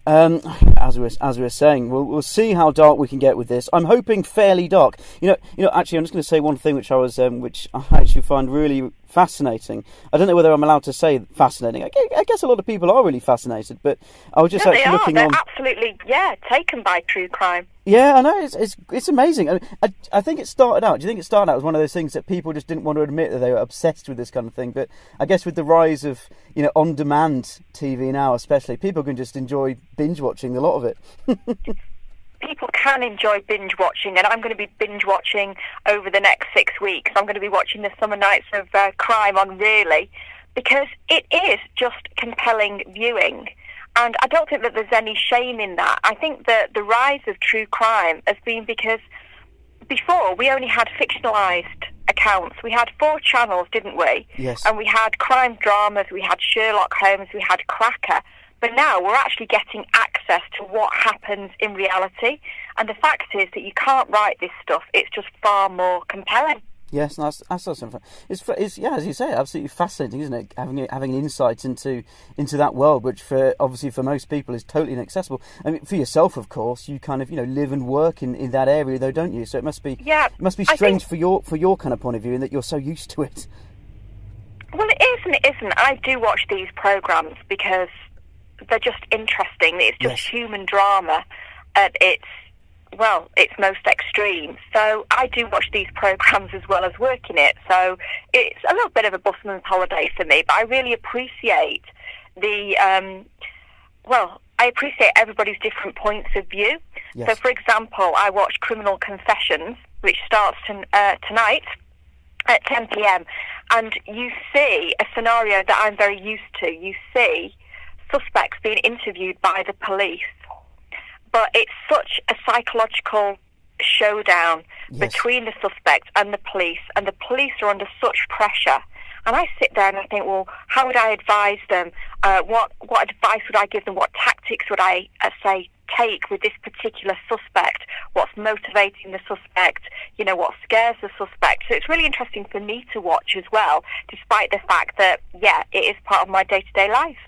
Speaker 3: As we were saying, we'll see how dark we can get with this. I'm hoping fairly dark. Actually, I'm just going to say one thing which I actually find really fascinating. I don't know whether I'm allowed to say fascinating. I guess a lot of people are really fascinated, but I was just actually looking on.
Speaker 2: They're absolutely, taken by true crime.
Speaker 3: Yeah, I know, it's amazing. I think it started out. Do you think it started out as one of those things that people just didn't want to admit that they were obsessed with this kind of thing? But I guess with the rise of on-demand TV now, especially, people can just enjoy binge watching a lot of it.
Speaker 2: People can enjoy binge watching, and I'm going to be binge watching over the next 6 weeks. I'm going to be watching the Summer Nights of Crime on Really, because it is just compelling viewing. And I don't think that there's any shame in that. I think that the rise of true crime has been because before we only had fictionalised accounts. We had 4 channels, didn't we?
Speaker 3: Yes.
Speaker 2: And we had crime dramas, we had Sherlock Holmes, we had Cracker. But now we're actually getting access to what happens in reality. And the fact is that you can't write this stuff. It's just far more compelling.
Speaker 3: Yes, that's awesome. It's as you say, absolutely fascinating, isn't it? Having an insight into that world, which obviously for most people is totally inaccessible. I mean, for yourself, of course, you kind of live and work in that area, though, don't you? So it must be strange for your kind of point of view, in that you're so used to it.
Speaker 2: Well, it is and it isn't. I do watch these programmes because they're just interesting. It's just human drama at its most extreme. So I do watch these programmes as well as work in it. So it's a little bit of a busman's holiday for me, but I really appreciate I appreciate everybody's different points of view. Yes. So, for example, I watched Criminal Confessions, which starts tonight at 10 p.m, and you see a scenario that I'm very used to. You see suspects being interviewed by the police. But it's such a psychological showdown between the suspect and the police are under such pressure. And I sit there and I think, well, how would I advise them? What advice would I give them? What tactics would I take with this particular suspect? What's motivating the suspect? What scares the suspect? So it's really interesting for me to watch as well, despite the fact that, it is part of my day-to-day life.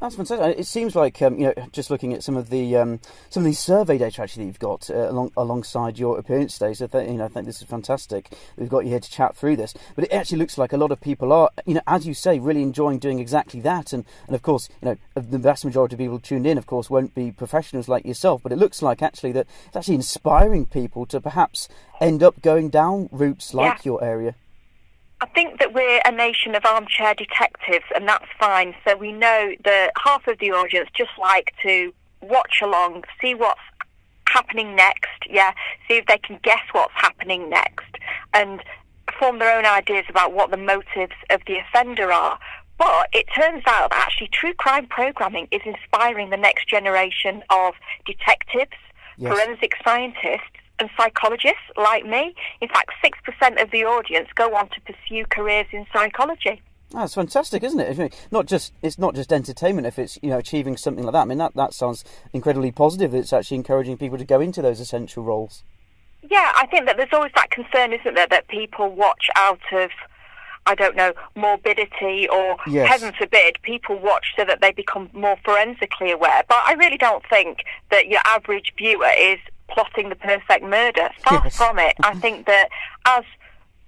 Speaker 3: That's fantastic. It seems like just looking at some of these survey data actually that you've got alongside your appearance days. I think this is fantastic. We've got you here to chat through this, but it actually looks like a lot of people are, as you say, really enjoying doing exactly that. And of course, the vast majority of people tuned in, of course, won't be professionals like yourself. But it looks like actually that it's actually inspiring people to perhaps end up going down routes like your area.
Speaker 2: I think that we're a nation of armchair detectives, and that's fine. So we know that half of the audience just like to watch along, see what's happening next, see if they can guess what's happening next, and form their own ideas about what the motives of the offender are.
Speaker 8: But it turns out that actually true crime programming is inspiring the next generation of detectives, forensic scientists, and psychologists like me. In fact, 6% of the audience go on to pursue careers in psychology.
Speaker 3: That's fantastic, isn't it? It's not just entertainment. If it's achieving something like that, I mean that sounds incredibly positive. It's actually encouraging people to go into those essential roles.
Speaker 8: Yeah, I think that there's always that concern, isn't there, that people watch out of, I don't know, morbidity or, heaven forbid, people watch so that they become more forensically aware. But I really don't think that your average viewer is plotting the perfect murder. Far from it. I think that as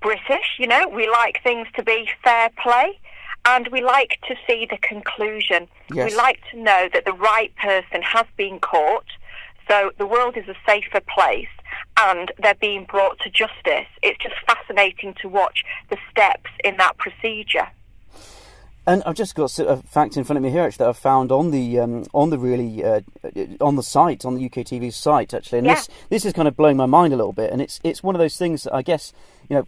Speaker 8: British, we like things to be fair play, and we like to see the conclusion.
Speaker 3: Yes.
Speaker 8: We like to know that the right person has been caught, so the world is a safer place, and they're being brought to justice. It's just fascinating to watch the steps in that procedure.
Speaker 3: And I've just got a fact in front of me here, actually, that I've found on the site, on the UKTV site, actually. And this is kind of blowing my mind a little bit. And it's one of those things that I guess,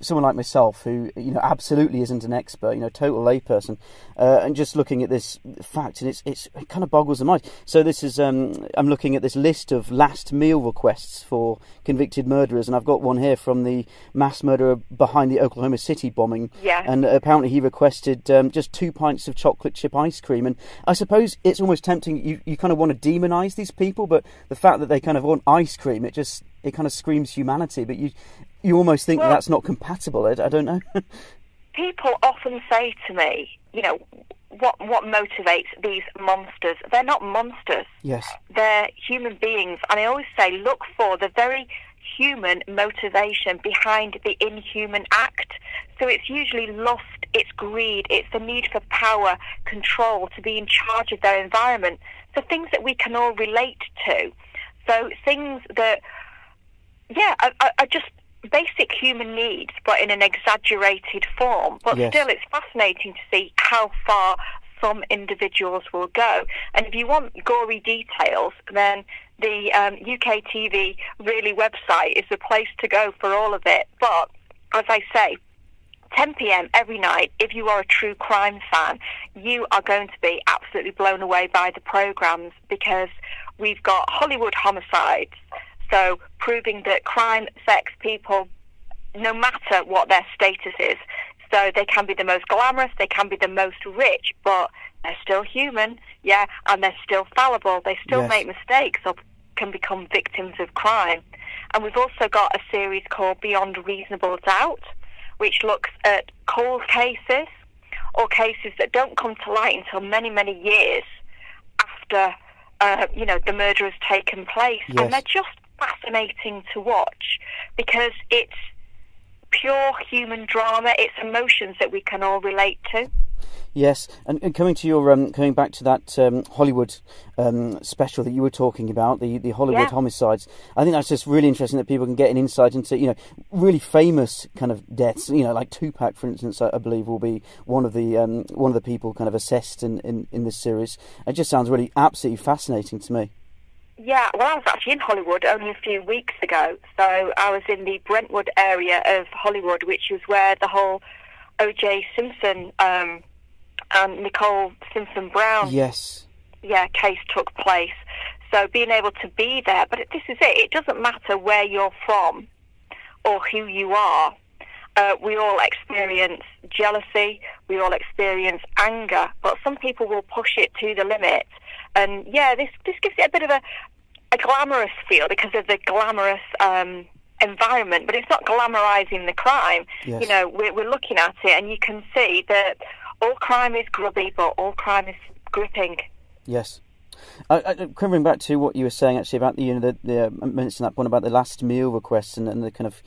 Speaker 3: someone like myself who, absolutely isn't an expert, total layperson, and just looking at this fact, and it kind of boggles the mind. So this is, I'm looking at this list of last meal requests for convicted murderers, and I've got one here from the mass murderer behind the Oklahoma City bombing.
Speaker 8: Yeah.
Speaker 3: And apparently he requested just 2 pints of chocolate chip ice cream. And I suppose it's almost tempting, you kind of want to demonise these people, but the fact that they kind of want ice cream, it kind of screams humanity, but you almost think that's not compatible. I don't know.
Speaker 8: People often say to me, what motivates these monsters? They're not monsters.
Speaker 3: Yes.
Speaker 8: They're human beings. And I always say, look for the very human motivation behind the inhuman act. So it's usually lust, it's greed, it's the need for power, control, to be in charge of their environment. So things that we can all relate to. So things that, are just basic human needs, but in an exaggerated form. But still, it's fascinating to see how far some individuals will go. And if you want gory details, then the UKTV Really website is the place to go for all of it. But, as I say, 10 p.m. every night, if you are a true crime fan, you are going to be absolutely blown away by the programmes, because we've got Hollywood homicides, so proving that crime affects people no matter what their status is. So they can be the most glamorous, they can be the most rich, but they're still human, and they're still fallible. They still make mistakes or can become victims of crime. And we've also got a series called Beyond Reasonable Doubt, which looks at cold cases or cases that don't come to light until many, many years after, the murder has taken place.
Speaker 3: Yes.
Speaker 8: And they're just fascinating to watch, because it's pure human drama, it's emotions that we can all relate to.
Speaker 3: Yes, and coming to your coming back to that Hollywood special that you were talking about, the Hollywood homicides, I think that's just really interesting that people can get an insight into really famous kind of deaths. Like Tupac, for instance, I believe will be one of the people kind of assessed in this series. It just sounds really absolutely fascinating to me.
Speaker 8: Yeah, well, I was actually in Hollywood only a few weeks ago. So I was in the Brentwood area of Hollywood, which is where the whole O.J. Simpson and Nicole Simpson Brown case took place. So being able to be there, but this is it. It doesn't matter where you're from or who you are. We all experience jealousy, we all experience anger, but some people will push it to the limit. And this gives it a bit of a glamorous feel because of the glamorous environment, but it's not glamorizing the crime.
Speaker 3: Yes.
Speaker 8: We're looking at it, and you can see that all crime is grubby, but all crime is gripping.
Speaker 3: Yes. Covering back to what you were saying actually about the mentioned that point about the last meal requests and the kind of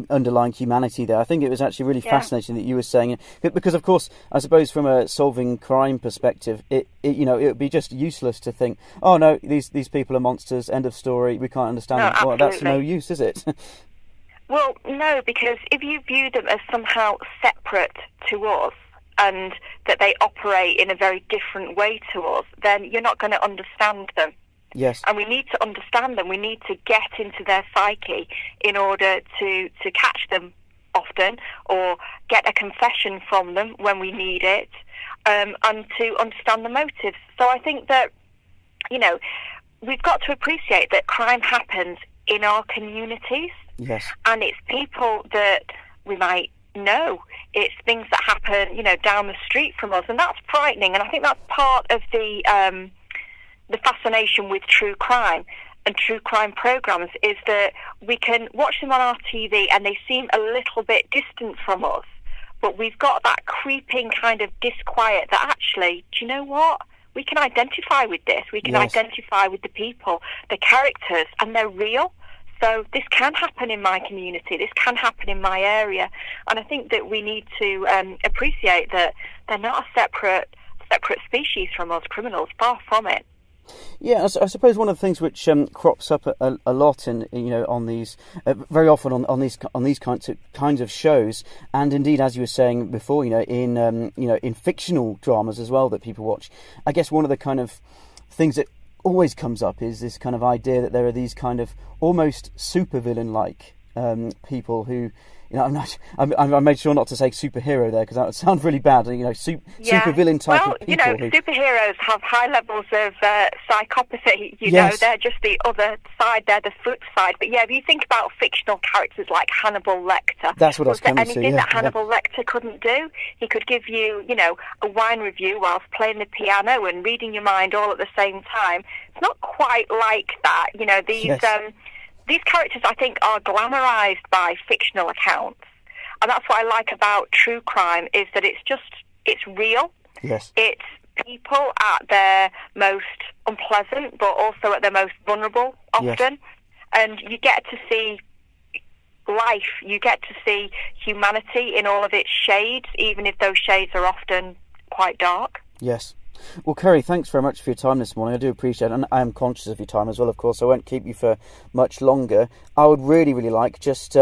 Speaker 3: underlying humanity there. I think it was actually really fascinating that you were saying it, because of course I suppose from a solving crime perspective, it would be just useless to think, oh no, these people are monsters, end of story, we can't understand them. Well, that's no use, is it?
Speaker 8: Well, no, because if you view them as somehow separate to us, and that they operate in a very different way to us, then you're not going to understand them.
Speaker 3: Yes.
Speaker 8: And we need to understand them. We need to get into their psyche in order to catch them often, or get a confession from them when we need it. and to understand the motives. So I think that, we've got to appreciate that crime happens in our communities.
Speaker 3: Yes.
Speaker 8: And it's people that we might know. It's things that happen, down the street from us, and that's frightening. And I think that's part of the fascination with true crime and true crime programs, is that we can watch them on our TV and they seem a little bit distant from us, but we've got that creeping kind of disquiet that actually, do you know what? We can identify with this. We can identify with the people, the characters, and they're real. So this can happen in my community. This can happen in my area. And I think that we need to appreciate that they're not a separate species from us criminals. Far from it.
Speaker 3: Yeah, I suppose one of the things which crops up a lot on these very often on these kinds of shows, and indeed, as you were saying before, in fictional dramas as well that people watch. I guess one of the kind of things that always comes up is this kind of idea that there are these kind of almost supervillain-like people who. I made sure not to say superhero there because that would sound really bad. Supervillain type of people.
Speaker 8: Superheroes have high levels of psychopathy. They're just the other side. They're the flip side. But if you think about fictional characters like Hannibal Lecter,
Speaker 3: that's what I was coming to.
Speaker 8: Anything that Hannibal Lecter couldn't do? He could give you, a wine review whilst playing the piano and reading your mind all at the same time. It's not quite like that. These characters, I think, are glamorized by fictional accounts. And that's what I like about true crime, is that it's real.
Speaker 3: Yes.
Speaker 8: It's people at their most unpleasant, but also at their most vulnerable, often. Yes. And you get to see life. You get to see humanity in all of its shades, even if those shades are often quite dark.
Speaker 3: Yes. Well, Kerry, thanks very much for your time this morning. I do appreciate it, and I am conscious of your time as well, of course. I won't keep you for much longer. I would really, really like just,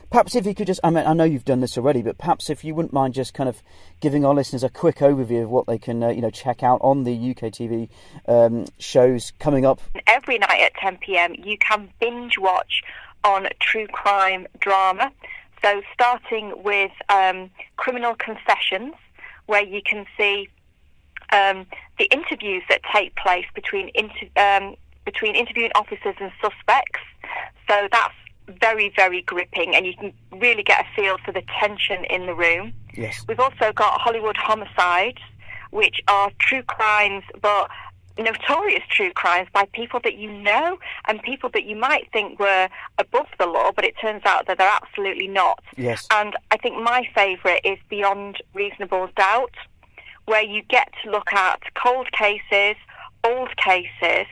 Speaker 3: perhaps if you could just, I know you've done this already, but perhaps if you wouldn't mind just kind of giving our listeners a quick overview of what they can, check out on the UK TV shows coming up.
Speaker 8: Every night at 10 p.m, you can binge watch on true crime drama. So starting with Criminal Confessions, where you can see the interviews that take place between interviewing officers and suspects. So that's very, very gripping, and you can really get a feel for the tension in the room.
Speaker 3: Yes.
Speaker 8: We've also got Hollywood Homicides, which are true crimes, but notorious true crimes by people that you know and people that you might think were above the law, but it turns out that they're absolutely not.
Speaker 3: Yes.
Speaker 8: And I think my favourite is Beyond Reasonable Doubt, where you get to look at cold cases, old cases,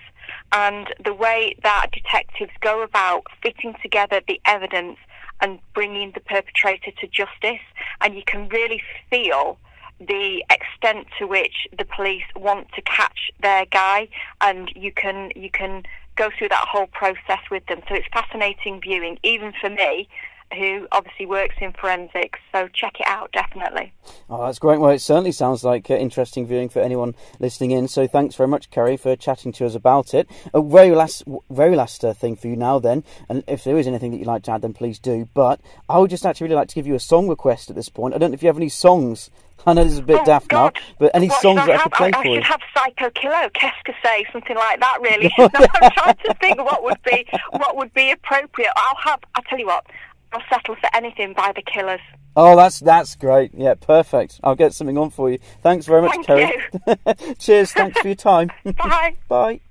Speaker 8: and the way that detectives go about fitting together the evidence and bringing the perpetrator to justice. And you can really feel the extent to which the police want to catch their guy, and you can go through that whole process with them. So it's fascinating viewing, even for me, who obviously works in forensics. So check it out, definitely.
Speaker 3: Oh, that's great. Well, it certainly sounds like interesting viewing for anyone listening in. So thanks very much, Kerry, for chatting to us about it. A very last thing for you now then, and if there is anything that you'd like to add, then please do. But I would just actually really like to give you a song request at this point. I don't know if you have any songs. I know this is a bit daft now, but any songs that I could play for you? I should
Speaker 8: have Psycho Kilo, Qu'est-ce que c'est, something like that, really. No, I'm trying to think what would be appropriate. I'll tell you what, I'll settle for anything by The Killers.
Speaker 3: Oh, that's great. Yeah, perfect. I'll get something on for you. Thanks very much, Kerry.
Speaker 8: Thank you.
Speaker 3: Cheers. Thanks for your time.
Speaker 8: Bye.
Speaker 3: Bye.